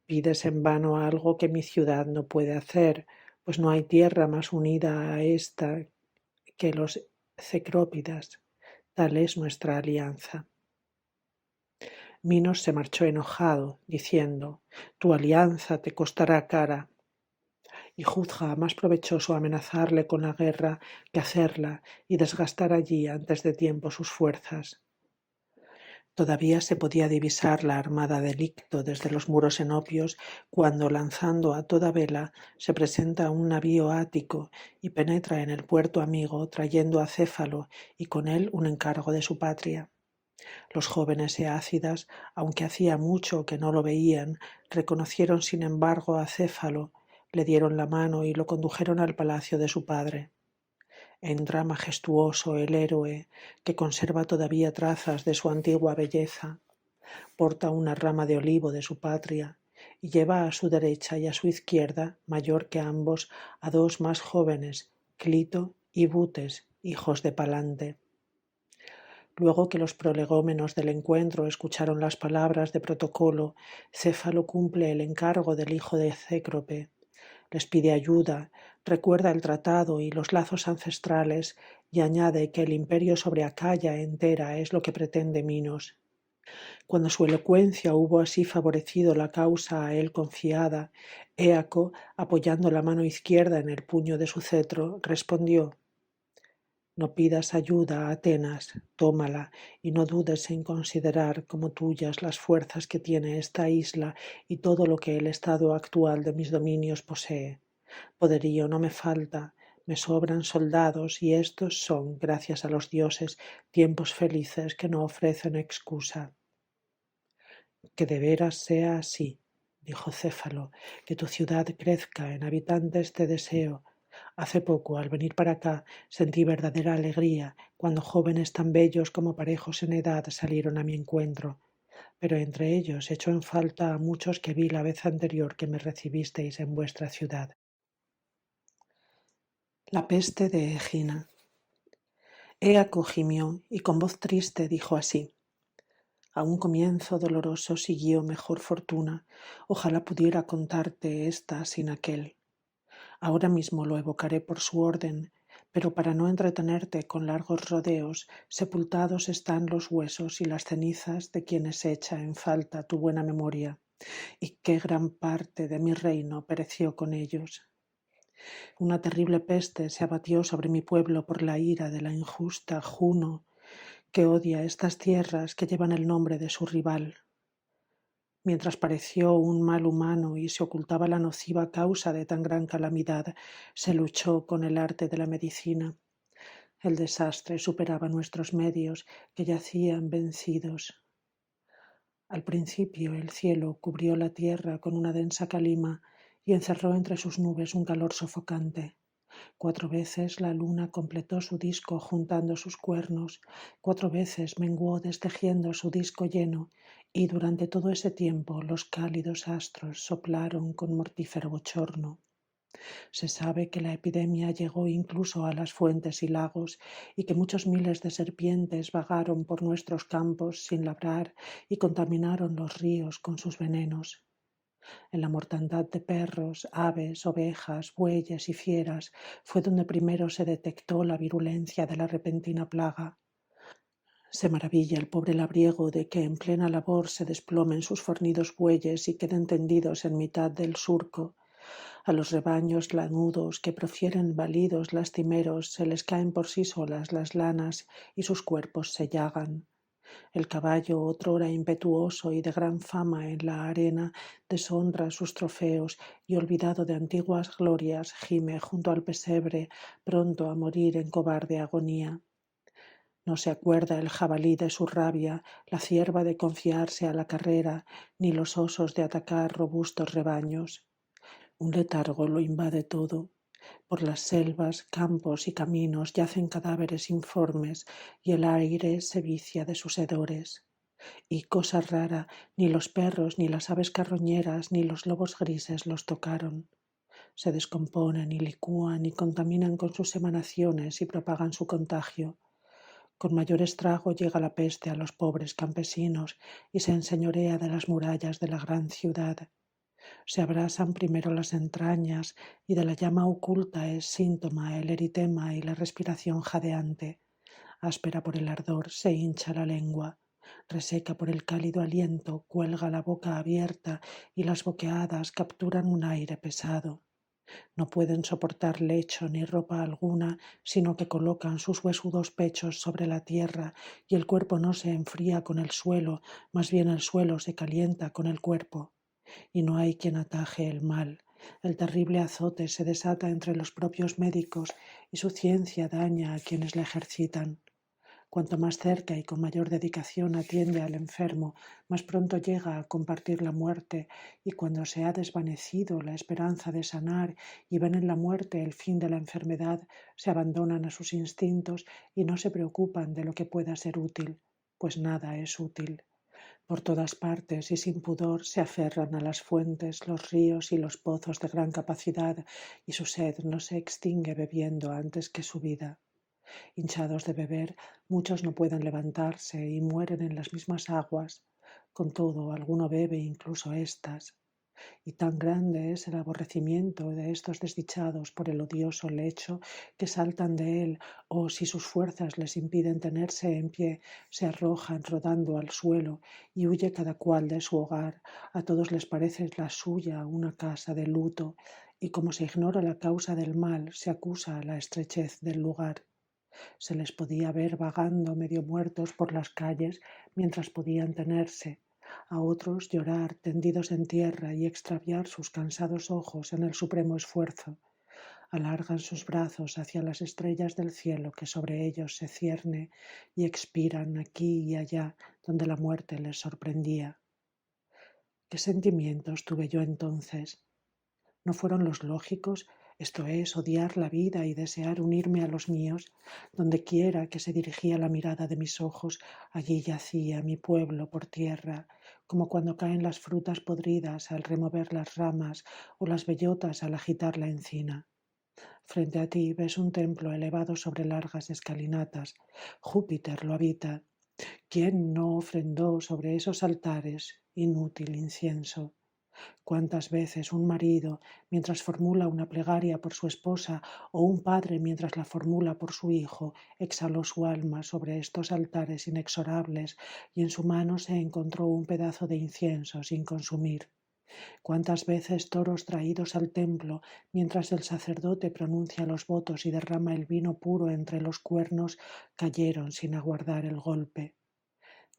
pides en vano algo que mi ciudad no puede hacer, pues no hay tierra más unida a esta que los cecrópidas. Tal es nuestra alianza. Minos se marchó enojado, diciendo: tu alianza te costará cara. Y juzga más provechoso amenazarle con la guerra que hacerla y desgastar allí antes de tiempo sus fuerzas. Todavía se podía divisar la armada de Licto desde los muros enopios cuando, lanzando a toda vela, se presenta un navío ático y penetra en el puerto amigo trayendo a Céfalo y con él un encargo de su patria. Los jóvenes eácidas, aunque hacía mucho que no lo veían, reconocieron sin embargo a Céfalo, le dieron la mano y lo condujeron al palacio de su padre. Entra majestuoso el héroe, que conserva todavía trazas de su antigua belleza. Porta una rama de olivo de su patria y lleva a su derecha y a su izquierda, mayor que ambos, a dos más jóvenes, Clito y Butes, hijos de Palante. Luego que los prolegómenos del encuentro escucharon las palabras de protocolo, Céfalo cumple el encargo del hijo de Cécrope. Les pide ayuda, recuerda el tratado y los lazos ancestrales y añade que el imperio sobre Acaya entera es lo que pretende Minos. Cuando su elocuencia hubo así favorecido la causa a él confiada, Éaco, apoyando la mano izquierda en el puño de su cetro, respondió: no pidas ayuda a Atenas, tómala y no dudes en considerar como tuyas las fuerzas que tiene esta isla y todo lo que el estado actual de mis dominios posee. Poderío no me falta, me sobran soldados y estos son, gracias a los dioses, tiempos felices que no ofrecen excusa. Que de veras sea así, dijo Céfalo, que tu ciudad crezca en habitantes te deseo. Hace poco, al venir para acá, sentí verdadera alegría cuando jóvenes tan bellos como parejos en edad salieron a mi encuentro, pero entre ellos echo en falta a muchos que vi la vez anterior que me recibisteis en vuestra ciudad. La peste de Egina. Éaco gimió y con voz triste dijo así: a un comienzo doloroso siguió mejor fortuna, ojalá pudiera contarte esta sin aquel. Ahora mismo lo evocaré por su orden, pero para no entretenerte con largos rodeos, sepultados están los huesos y las cenizas de quienes echa en falta tu buena memoria, y qué gran parte de mi reino pereció con ellos. Una terrible peste se abatió sobre mi pueblo por la ira de la injusta Juno, que odia estas tierras que llevan el nombre de su rival. Mientras pareció un mal humano y se ocultaba la nociva causa de tan gran calamidad, se luchó con el arte de la medicina. El desastre superaba nuestros medios, que yacían vencidos. Al principio el cielo cubrió la tierra con una densa calima y encerró entre sus nubes un calor sofocante. 4 veces la luna completó su disco juntando sus cuernos, 4 veces menguó destejiendo su disco lleno, y durante todo ese tiempo los cálidos astros soplaron con mortífero bochorno. Se sabe que la epidemia llegó incluso a las fuentes y lagos y que muchos miles de serpientes vagaron por nuestros campos sin labrar y contaminaron los ríos con sus venenos. En la mortandad de perros, aves, ovejas, bueyes y fieras fue donde primero se detectó la virulencia de la repentina plaga. Se maravilla el pobre labriego de que en plena labor se desplomen sus fornidos bueyes y queden tendidos en mitad del surco. A los rebaños lanudos que profieren balidos lastimeros se les caen por sí solas las lanas y sus cuerpos se llagan. El caballo, otrora impetuoso y de gran fama en la arena, deshonra sus trofeos y, olvidado de antiguas glorias, gime junto al pesebre, pronto a morir en cobarde agonía. No se acuerda el jabalí de su rabia, la cierva de confiarse a la carrera, ni los osos de atacar robustos rebaños. Un letargo lo invade todo. Por las selvas, campos y caminos yacen cadáveres informes y el aire se vicia de sus hedores. Y cosa rara, ni los perros, ni las aves carroñeras, ni los lobos grises los tocaron. Se descomponen y licúan y contaminan con sus emanaciones y propagan su contagio. Con mayor estrago llega la peste a los pobres campesinos y se enseñorea de las murallas de la gran ciudad. Se abrasan primero las entrañas y de la llama oculta es síntoma el eritema y la respiración jadeante. Áspera por el ardor se hincha la lengua. Reseca por el cálido aliento cuelga la boca abierta y las boqueadas capturan un aire pesado. No pueden soportar lecho ni ropa alguna, sino que colocan sus huesudos pechos sobre la tierra y el cuerpo no se enfría con el suelo, más bien el suelo se calienta con el cuerpo. Y no hay quien ataje el mal. El terrible azote se desata entre los propios médicos y su ciencia daña a quienes la ejercitan. Cuanto más cerca y con mayor dedicación atiende al enfermo, más pronto llega a compartir la muerte, y cuando se ha desvanecido la esperanza de sanar y ven en la muerte el fin de la enfermedad, se abandonan a sus instintos y no se preocupan de lo que pueda ser útil, pues nada es útil. Por todas partes y sin pudor se aferran a las fuentes, los ríos y los pozos de gran capacidad, y su sed no se extingue bebiendo antes que su vida. Hinchados de beber, muchos no pueden levantarse y mueren en las mismas aguas. Con todo, alguno bebe incluso éstas. Y tan grande es el aborrecimiento de estos desdichados por el odioso lecho que saltan de él o, si sus fuerzas les impiden tenerse en pie, se arrojan rodando al suelo y huye cada cual de su hogar. A todos les parece la suya una casa de luto y como se ignora la causa del mal, se acusa la estrechez del lugar. Se les podía ver vagando medio muertos por las calles mientras podían tenerse, a otros llorar tendidos en tierra y extraviar sus cansados ojos en el supremo esfuerzo. Alargan sus brazos hacia las estrellas del cielo que sobre ellos se cierne y expiran aquí y allá donde la muerte les sorprendía. ¿Qué sentimientos tuve yo entonces? ¿No fueron los lógicos, esto es, odiar la vida y desear unirme a los míos? Donde quiera que se dirigía la mirada de mis ojos, allí yacía mi pueblo por tierra, como cuando caen las frutas podridas al remover las ramas o las bellotas al agitar la encina. Frente a ti ves un templo elevado sobre largas escalinatas. Júpiter lo habita. ¿Quién no ofrendó sobre esos altares inútil incienso? ¿Cuántas veces un marido, mientras formula una plegaria por su esposa, o un padre mientras la formula por su hijo, exhaló su alma sobre estos altares inexorables y en su mano se encontró un pedazo de incienso sin consumir? ¿Cuántas veces toros traídos al templo, mientras el sacerdote pronuncia los votos y derrama el vino puro entre los cuernos, cayeron sin aguardar el golpe?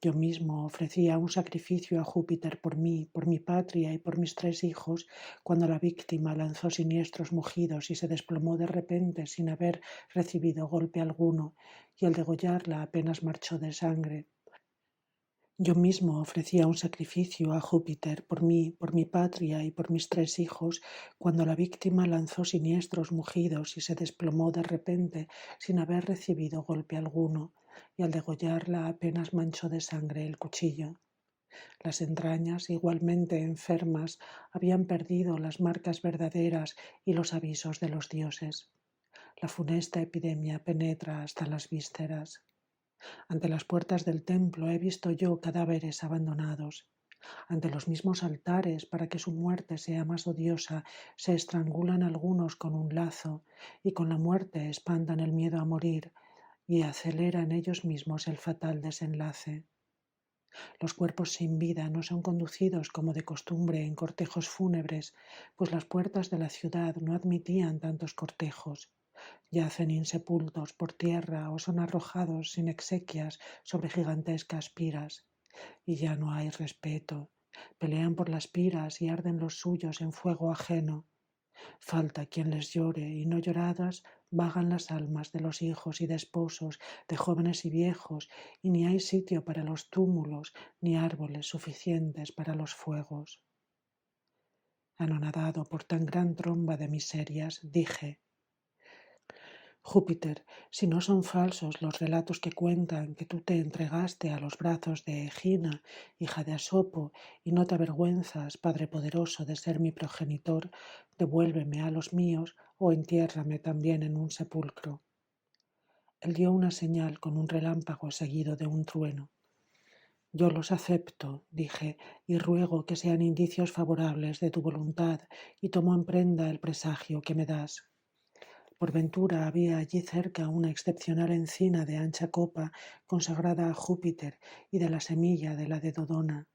Yo mismo ofrecía un sacrificio a Júpiter por mí, por mi patria y por mis 3 hijos, cuando la víctima lanzó siniestros mugidos y se desplomó de repente sin haber recibido golpe alguno, y al degollarla apenas marchó de sangre. Yo mismo ofrecía un sacrificio a Júpiter por mí, por mi patria y por mis 3 hijos, cuando la víctima lanzó siniestros mugidos y se desplomó de repente sin haber recibido golpe alguno, y al degollarla apenas manchó de sangre el cuchillo. Las entrañas, igualmente enfermas, habían perdido las marcas verdaderas y los avisos de los dioses. La funesta epidemia penetra hasta las vísceras. Ante las puertas del templo he visto yo cadáveres abandonados. Ante los mismos altares, para que su muerte sea más odiosa, se estrangulan algunos con un lazo y con la muerte espantan el miedo a morir y aceleran ellos mismos el fatal desenlace. Los cuerpos sin vida no son conducidos como de costumbre en cortejos fúnebres, pues las puertas de la ciudad no admitían tantos cortejos. Yacen insepultos por tierra o son arrojados sin exequias sobre gigantescas piras. Y ya no hay respeto. Pelean por las piras y arden los suyos en fuego ajeno. Falta quien les llore y no lloradas vagan las almas de los hijos y de esposos, de jóvenes y viejos, y ni hay sitio para los túmulos ni árboles suficientes para los fuegos. Anonadado por tan gran tromba de miserias, dije: Júpiter, si no son falsos los relatos que cuentan que tú te entregaste a los brazos de Egina, hija de Asopo, y no te avergüenzas, Padre poderoso, de ser mi progenitor, devuélveme a los míos o entiérrame también en un sepulcro. Él dio una señal con un relámpago seguido de un trueno. Yo los acepto, dije, y ruego que sean indicios favorables de tu voluntad, y tomo en prenda el presagio que me das. Por ventura había allí cerca una excepcional encina de ancha copa consagrada a Júpiter y de la semilla de la de Dodona.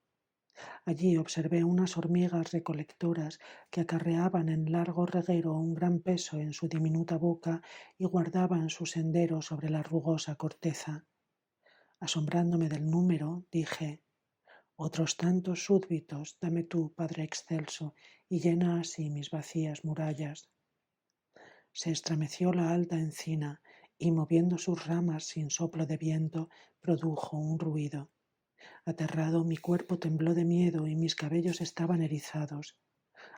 Allí observé unas hormigas recolectoras que acarreaban en largo reguero un gran peso en su diminuta boca y guardaban su sendero sobre la rugosa corteza. Asombrándome del número, dije: otros tantos súbditos dame tú, Padre excelso, y llena así mis vacías murallas. Se estremeció la alta encina y, moviendo sus ramas sin soplo de viento, produjo un ruido. Aterrado, mi cuerpo tembló de miedo y mis cabellos estaban erizados.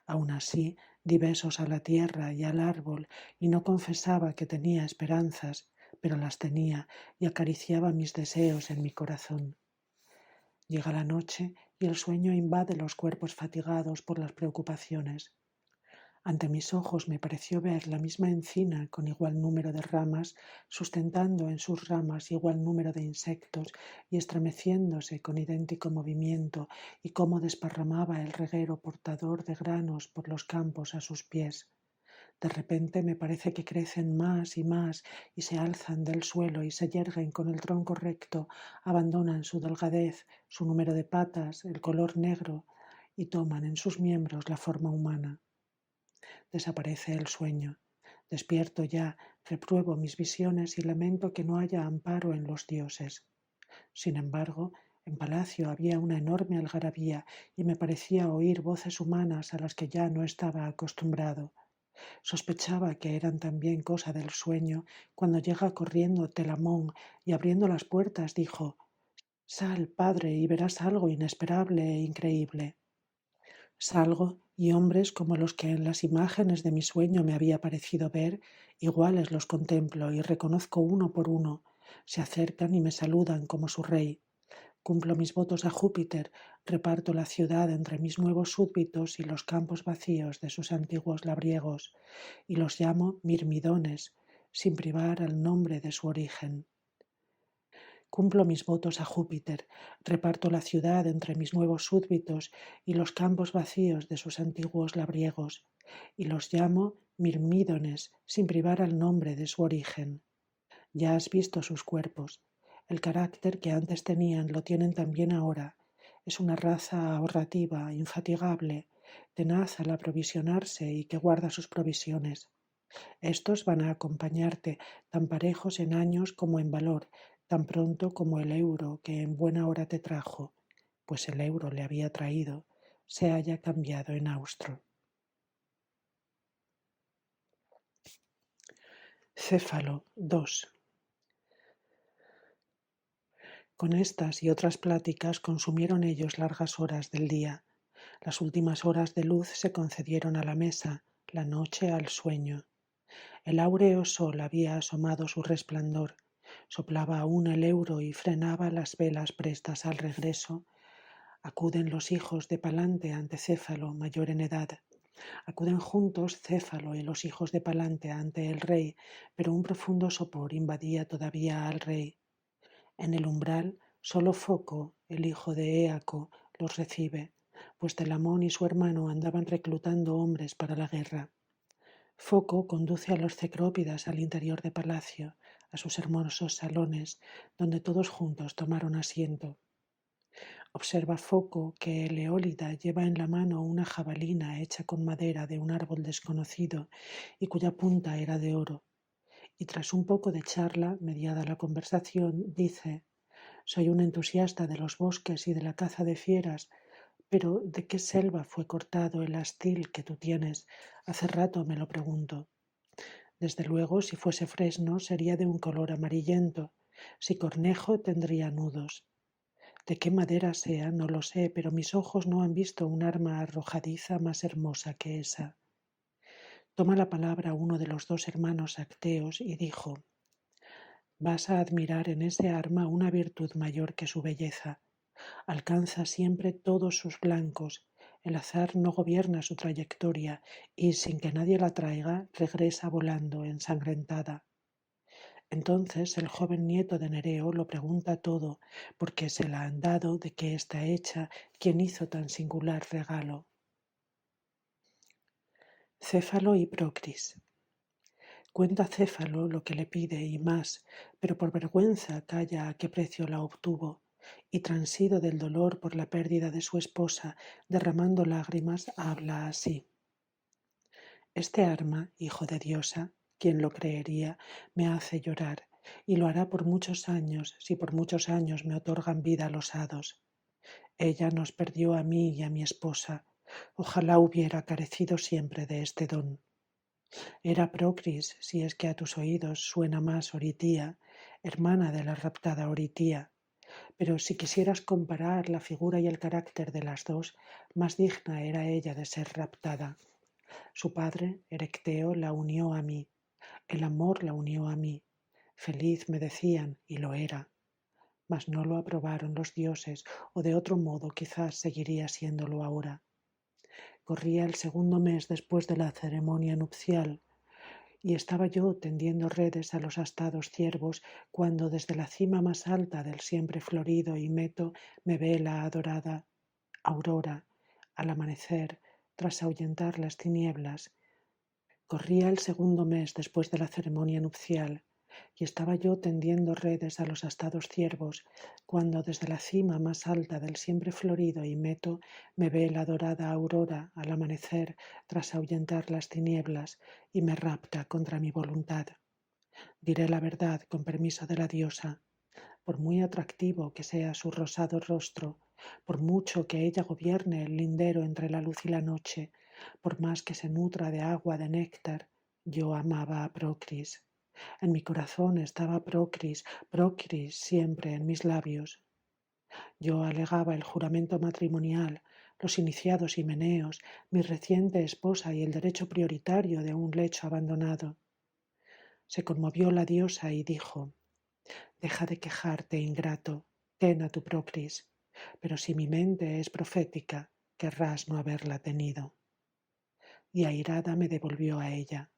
Aun así, di besos a la tierra y al árbol y no confesaba que tenía esperanzas, pero las tenía y acariciaba mis deseos en mi corazón. Llega la noche y el sueño invade los cuerpos fatigados por las preocupaciones. Ante mis ojos me pareció ver la misma encina con igual número de ramas, sustentando en sus ramas igual número de insectos y estremeciéndose con idéntico movimiento, y cómo desparramaba el reguero portador de granos por los campos a sus pies. De repente me parece que crecen más y se alzan del suelo y se yerguen con el tronco recto, abandonan su delgadez, su número de patas, el color negro, y toman en sus miembros la forma humana. Desaparece el sueño. Despierto ya, repruebo mis visiones y lamento que no haya amparo en los dioses. Sin embargo, en palacio había una enorme algarabía y me parecía oír voces humanas a las que ya no estaba acostumbrado. Sospechaba que eran también cosa del sueño cuando llega corriendo Telamón y abriendo las puertas dijo: «Sal, padre, y verás algo inesperable e increíble». Salgo y hombres como los que en las imágenes de mi sueño me había parecido ver, iguales los contemplo y reconozco uno por uno. Se acercan y me saludan como su rey. Cumplo mis votos a Júpiter, reparto la ciudad entre mis nuevos súbditos y los campos vacíos de sus antiguos labriegos, y los llamo mirmidones, sin privar al nombre de su origen. Cumplo mis votos a Júpiter, reparto la ciudad entre mis nuevos súbditos y los campos vacíos de sus antiguos labriegos, y los llamo mirmídones, sin privar al nombre de su origen. Ya has visto sus cuerpos. El carácter que antes tenían lo tienen también ahora. Es una raza ahorrativa, infatigable, tenaz al aprovisionarse y que guarda sus provisiones. Estos van a acompañarte, tan parejos en años como en valor, tan pronto como el euro que en buena hora te trajo, pues el euro le había traído, se haya cambiado en austro. Céfalo 2. Con estas y otras pláticas consumieron ellos largas horas del día. Las últimas horas de luz se concedieron a la mesa, la noche al sueño. El áureo sol había asomado su resplandor, soplaba aún el euro y frenaba las velas prestas al regreso. Acuden los hijos de Palante ante Céfalo, mayor en edad. Acuden juntos Céfalo y los hijos de Palante ante el rey, pero un profundo sopor invadía todavía al rey. En el umbral, solo Foco, el hijo de Éaco, los recibe, pues Telamón y su hermano andaban reclutando hombres para la guerra. Foco conduce a los cecrópidas al interior de palacio, a sus hermosos salones, donde todos juntos tomaron asiento. Observa Foco que Eleólida lleva en la mano una jabalina hecha con madera de un árbol desconocido y cuya punta era de oro. Y tras un poco de charla, mediada la conversación, dice: «Soy un entusiasta de los bosques y de la caza de fieras, pero ¿de qué selva fue cortado el astil que tú tienes? Hace rato me lo pregunto. Desde luego, si fuese fresno, sería de un color amarillento. Si cornejo, tendría nudos. De qué madera sea, no lo sé, pero mis ojos no han visto un arma arrojadiza más hermosa que esa». toma la palabra uno de los dos hermanos acteos y dijo: vas a admirar en ese arma una virtud mayor que su belleza. Alcanza siempre todos sus blancos, el azar no gobierna su trayectoria y, sin que nadie la traiga, regresa volando ensangrentada. Entonces el joven nieto de Nereo lo pregunta todo, porque se la han dado, de qué está hecha, quién hizo tan singular regalo. Céfalo y Procris. Cuenta Céfalo lo que le pide y más, pero por vergüenza calla a qué precio la obtuvo, y transido del dolor por la pérdida de su esposa, derramando lágrimas, habla así: este arma, hijo de diosa, quien lo creería, me hace llorar, y lo hará por muchos años, si por muchos años me otorgan vida los hados. Ella nos perdió a mí y a mi esposa. Ojalá hubiera carecido siempre de este don. Era Procris, si es que a tus oídos suena más Oritía, hermana de la raptada Oritía. Pero si quisieras comparar la figura y el carácter de las dos, más digna era ella de ser raptada. Su padre, Erecteo, la unió a mí. El amor la unió a mí. Feliz me decían, y lo era. Mas no lo aprobaron los dioses, o de otro modo quizás seguiría siéndolo ahora. Corría el segundo mes después de la ceremonia nupcial, y estaba yo tendiendo redes a los astados ciervos, cuando desde la cima más alta del siempre florido Himeto me ve la adorada Aurora, al amanecer, tras ahuyentar las tinieblas. Corría el segundo mes después de la ceremonia nupcial, y estaba yo tendiendo redes a los astados ciervos, cuando desde la cima más alta del siempre florido Himeto me ve la dorada aurora al amanecer tras ahuyentar las tinieblas y me rapta contra mi voluntad. Diré la verdad con permiso de la diosa. Por muy atractivo que sea su rosado rostro, por mucho que ella gobierne el lindero entre la luz y la noche, por más que se nutra de agua de néctar, yo amaba a Procris. En mi corazón estaba Procris, Procris siempre en mis labios. Yo alegaba el juramento matrimonial, los iniciados himeneos, mi reciente esposa y el derecho prioritario de un lecho abandonado. Se conmovió la diosa y dijo: deja de quejarte, ingrato, ten a tu Procris, pero si mi mente es profética, querrás no haberla tenido. Y airada me devolvió a ella.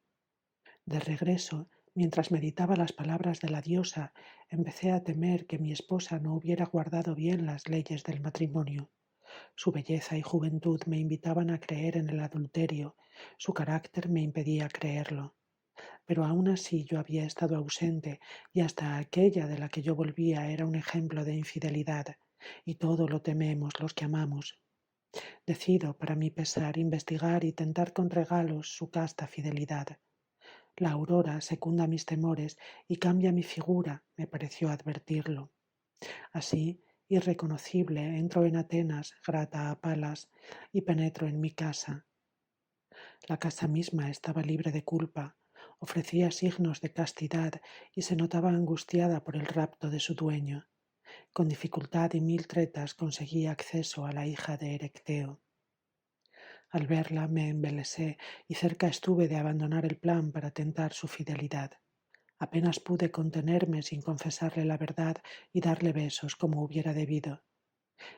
De regreso, mientras meditaba las palabras de la diosa, empecé a temer que mi esposa no hubiera guardado bien las leyes del matrimonio. Su belleza y juventud me invitaban a creer en el adulterio, su carácter me impedía creerlo. Pero aún así yo había estado ausente y hasta aquella de la que yo volvía era un ejemplo de infidelidad, y todo lo tememos los que amamos. Decido, para mi pesar, investigar y tentar con regalos su casta fidelidad. La aurora secunda mis temores y cambia mi figura, me pareció advertirlo. Así, irreconocible, entro en Atenas, grata a Palas, y penetro en mi casa. La casa misma estaba libre de culpa, ofrecía signos de castidad y se notaba angustiada por el rapto de su dueño. Con dificultad y mil tretas conseguí acceso a la hija de Erecteo. Al verla me embelesé y cerca estuve de abandonar el plan para tentar su fidelidad. Apenas pude contenerme sin confesarle la verdad y darle besos como hubiera debido.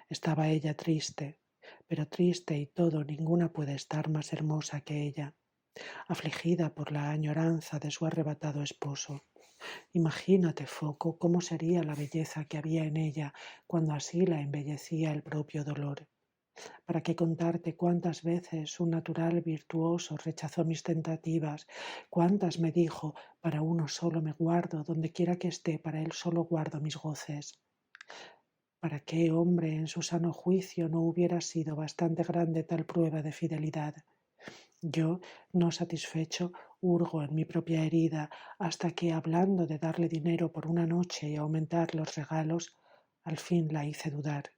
Estaba ella triste, pero triste y todo, ninguna puede estar más hermosa que ella, afligida por la añoranza de su arrebatado esposo. Imagínate, Foco, cómo sería la belleza que había en ella cuando así la embellecía el propio dolor. ¿Para qué contarte cuántas veces un natural virtuoso rechazó mis tentativas? Cuántas me dijo: para uno solo me guardo, donde quiera que esté, para él solo guardo mis goces. ¿Para qué hombre en su sano juicio no hubiera sido bastante grande tal prueba de fidelidad? Yo, no satisfecho, hurgo en mi propia herida hasta que, hablando de darle dinero por una noche y aumentar los regalos, al fin la hice dudar.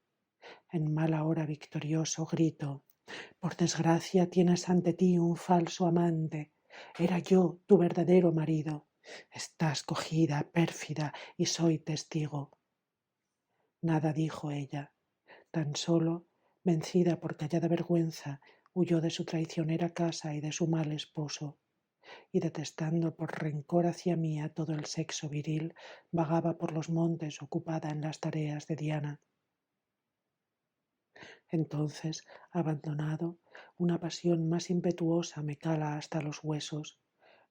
En mala hora victorioso grito: por desgracia tienes ante ti un falso amante. Era yo tu verdadero marido. Estás cogida, pérfida, y soy testigo. Nada dijo ella, tan solo, vencida por callada vergüenza, huyó de su traicionera casa y de su mal esposo. y detestando por rencor hacia mí a todo el sexo viril, vagaba por los montes ocupada en las tareas de Diana. Entonces, abandonado, una pasión más impetuosa me cala hasta los huesos.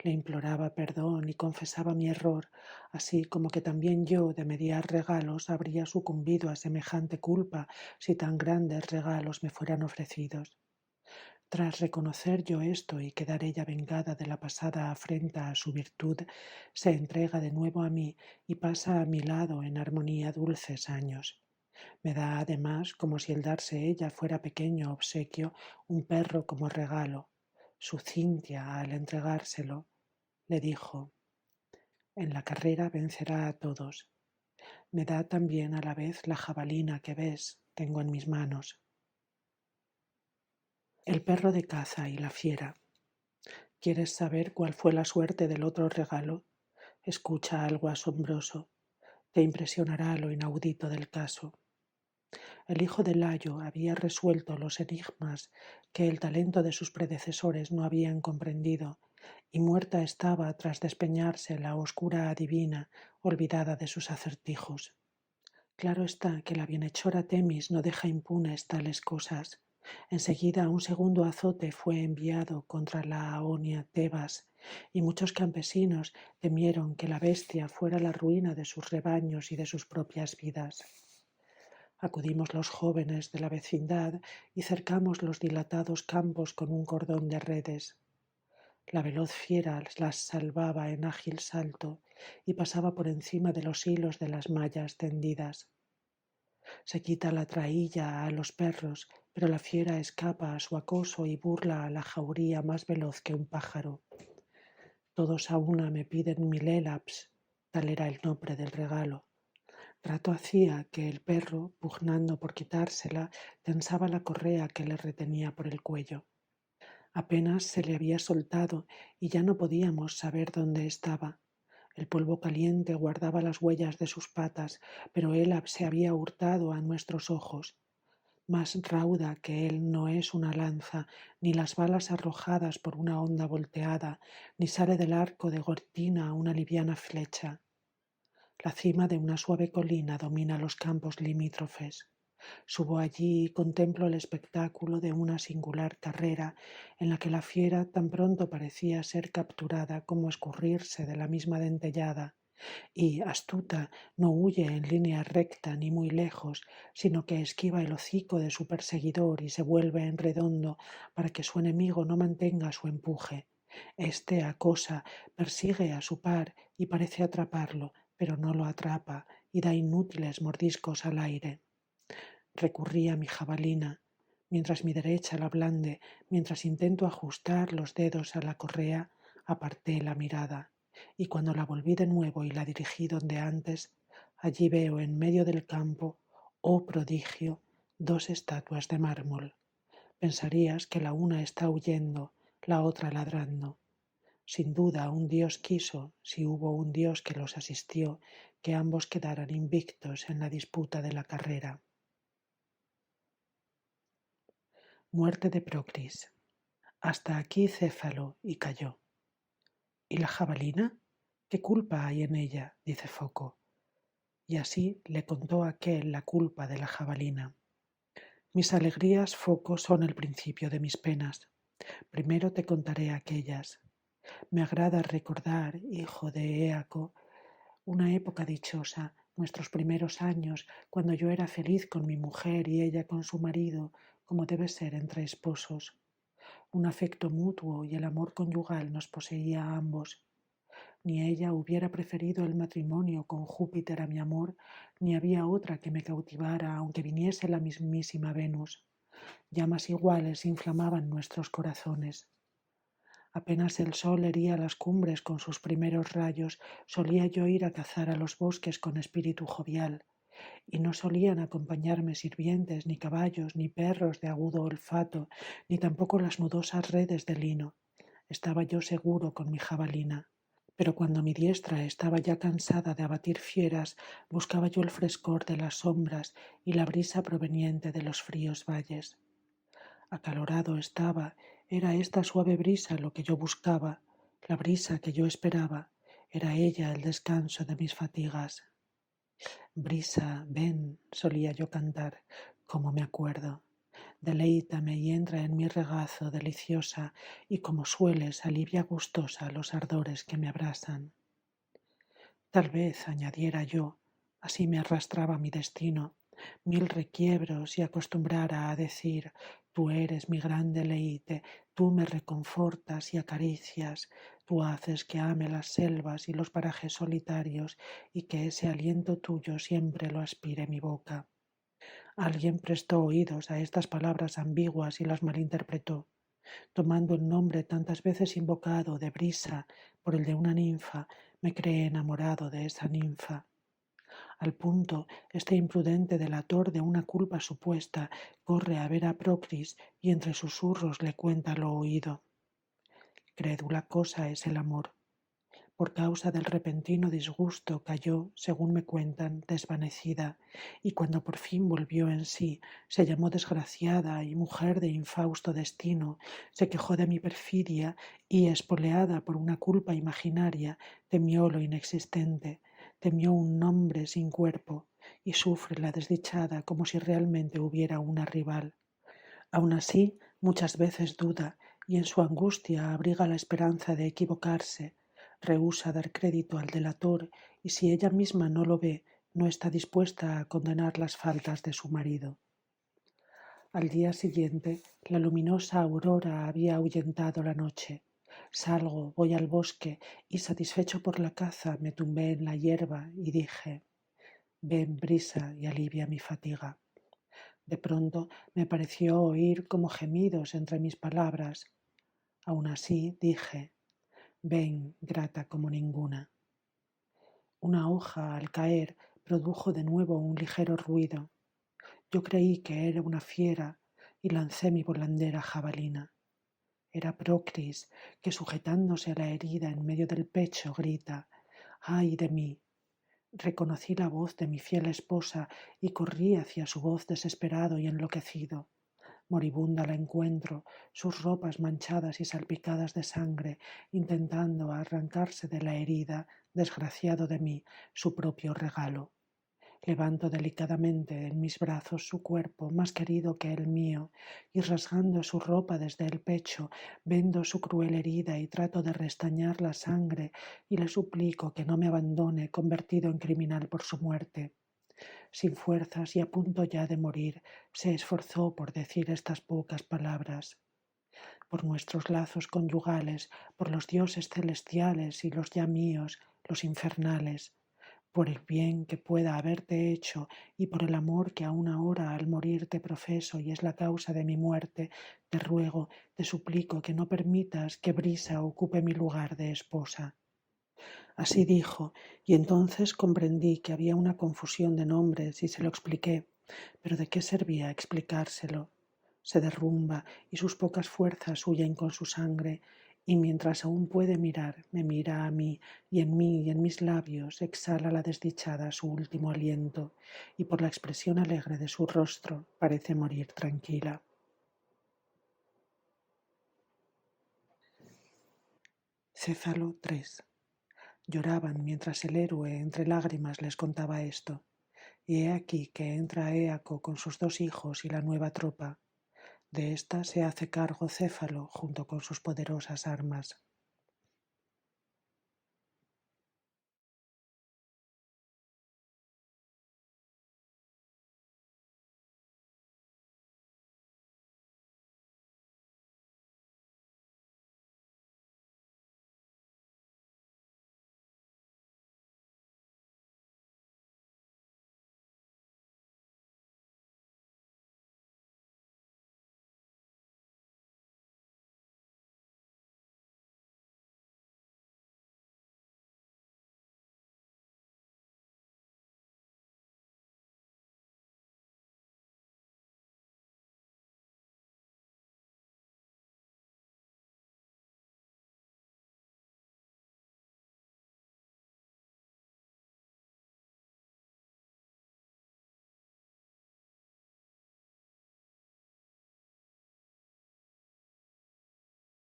Le imploraba perdón y confesaba mi error, así como que también yo, de mediar regalos, habría sucumbido a semejante culpa si tan grandes regalos me fueran ofrecidos. Tras reconocer yo esto y quedar ella vengada de la pasada afrenta a su virtud, se entrega de nuevo a mí y pasa a mi lado en armonía dulces años. Me da además, como si el darse ella fuera pequeño obsequio, un perro como regalo. Su Cintia, al entregárselo, le dijo: en la carrera vencerá a todos. Me da también a la vez la jabalina que ves, tengo en mis manos. El perro de caza y la fiera. ¿Quieres saber cuál fue la suerte del otro regalo? Escucha algo asombroso. Te impresionará lo inaudito del caso. El hijo de Layo había resuelto los enigmas que el talento de sus predecesores no habían comprendido, y muerta estaba tras despeñarse la oscura adivina, olvidada de sus acertijos. Claro está que la bienhechora Temis no deja impunes tales cosas. Enseguida un segundo azote fue enviado contra la Aonia Tebas, y muchos campesinos temieron que la bestia fuera la ruina de sus rebaños y de sus propias vidas. Acudimos los jóvenes de la vecindad y cercamos los dilatados campos con un cordón de redes. La veloz fiera las salvaba en ágil salto y pasaba por encima de los hilos de las mallas tendidas. Se quita la traílla a los perros, pero la fiera escapa a su acoso y burla a la jauría más veloz que un pájaro. Todos a una me piden 1000 élaps, tal era el nombre del regalo. Rato hacía que el perro, pugnando por quitársela, tensaba la correa que le retenía por el cuello. Apenas se le había soltado y ya no podíamos saber dónde estaba. El polvo caliente guardaba las huellas de sus patas, pero él se había hurtado a nuestros ojos. Más rauda que él no es una lanza, ni las balas arrojadas por una honda volteada, ni sale del arco de Gortina una liviana flecha. La cima de una suave colina domina los campos limítrofes. Subo allí y contemplo el espectáculo de una singular carrera en la que la fiera tan pronto parecía ser capturada como escurrirse de la misma dentellada, y, astuta, no huye en línea recta ni muy lejos, sino que esquiva el hocico de su perseguidor y se vuelve en redondo para que su enemigo no mantenga su empuje. Este acosa, persigue a su par y parece atraparlo, pero no lo atrapa y da inútiles mordiscos al aire. Recurrí a mi jabalina, mientras mi derecha la blande, mientras intento ajustar los dedos a la correa, aparté la mirada, y cuando la volví de nuevo y la dirigí donde antes, allí veo en medio del campo, oh prodigio, 2 estatuas de mármol. Pensarías que la una está huyendo, la otra ladrando. Sin duda un dios quiso, si hubo un dios que los asistió, que ambos quedaran invictos en la disputa de la carrera. Muerte de Procris. Hasta aquí Céfalo, y cayó. ¿Y la jabalina? ¿Qué culpa hay en ella?, dice Foco. Y así le contó aquel la culpa de la jabalina. Mis alegrías, Foco, son el principio de mis penas. Primero te contaré aquellas. Me agrada recordar, hijo de Éaco, una época dichosa, nuestros primeros años, cuando yo era feliz con mi mujer y ella con su marido, como debe ser entre esposos. Un afecto mutuo y el amor conyugal nos poseía a ambos. Ni ella hubiera preferido el matrimonio con Júpiter a mi amor, ni había otra que me cautivara, aunque viniese la mismísima Venus. Llamas iguales inflamaban nuestros corazones. Apenas el sol hería las cumbres con sus primeros rayos, solía yo ir a cazar a los bosques con espíritu jovial, y no solían acompañarme sirvientes, ni caballos, ni perros de agudo olfato, ni tampoco las nudosas redes de lino. Estaba yo seguro con mi jabalina. Pero cuando mi diestra estaba ya cansada de abatir fieras, buscaba yo el frescor de las sombras y la brisa proveniente de los fríos valles. Acalorado estaba, era esta suave brisa lo que yo buscaba. La brisa que yo esperaba era ella el descanso de mis fatigas. Brisa, ven, solía yo cantar, como me acuerdo. Deleítame y entra en mi regazo deliciosa y como sueles alivia gustosa los ardores que me abrasan. Tal vez, añadiera yo, así me arrastraba mi destino, mil requiebros y acostumbrara a decir, tú eres mi gran deleite, tú me reconfortas y acaricias, tú haces que ame las selvas y los parajes solitarios y que ese aliento tuyo siempre lo aspire mi boca. Alguien prestó oídos a estas palabras ambiguas y las malinterpretó, tomando el nombre tantas veces invocado de brisa por el de una ninfa, me creé enamorado de esa ninfa. Al punto, este imprudente delator de una culpa supuesta corre a ver a Procris y entre susurros le cuenta lo oído. Crédula cosa es el amor. Por causa del repentino disgusto cayó, según me cuentan, desvanecida, y cuando por fin volvió en sí, se llamó desgraciada y mujer de infausto destino, se quejó de mi perfidia y, espoleada por una culpa imaginaria, temió lo inexistente, temió un nombre sin cuerpo, y sufre la desdichada como si realmente hubiera una rival. Aun así, muchas veces duda y en su angustia abriga la esperanza de equivocarse, rehúsa dar crédito al delator y si ella misma no lo ve, no está dispuesta a condenar las faltas de su marido. Al día siguiente, la luminosa aurora había ahuyentado la noche. Salgo, voy al bosque y, satisfecho por la caza, me tumbé en la hierba y dije, ven brisa y alivia mi fatiga. De pronto me pareció oír como gemidos entre mis palabras. Aun así dije, ven, grata como ninguna. Una hoja al caer produjo de nuevo un ligero ruido. Yo creí que era una fiera y lancé mi volandera jabalina. Era Procris, que sujetándose a la herida en medio del pecho grita, ¡ay de mí! Reconocí la voz de mi fiel esposa y corrí hacia su voz desesperado y enloquecido. Moribunda la encuentro, sus ropas manchadas y salpicadas de sangre, intentando arrancarse de la herida, desgraciado de mí, su propio regalo. Levanto delicadamente en mis brazos su cuerpo más querido que el mío y rasgando su ropa desde el pecho, vendo su cruel herida y trato de restañar la sangre y le suplico que no me abandone convertido en criminal por su muerte. Sin fuerzas y a punto ya de morir, se esforzó por decir estas pocas palabras. Por nuestros lazos conyugales, por los dioses celestiales y los ya míos, los infernales, por el bien que pueda haberte hecho y por el amor que aún ahora al morir te profeso y es la causa de mi muerte, te ruego, te suplico que no permitas que Brisa ocupe mi lugar de esposa. Así dijo, y entonces comprendí que había una confusión de nombres y se lo expliqué, pero ¿de qué servía explicárselo? Se derrumba y sus pocas fuerzas huyen con su sangre, y mientras aún puede mirar, me mira a mí y en mis labios exhala la desdichada su último aliento, y por la expresión alegre de su rostro parece morir tranquila. Céfalo 3. Lloraban mientras el héroe entre lágrimas les contaba esto. Y he aquí que entra Éaco con sus 2 hijos y la nueva tropa. De ésta se hace cargo Céfalo junto con sus poderosas armas.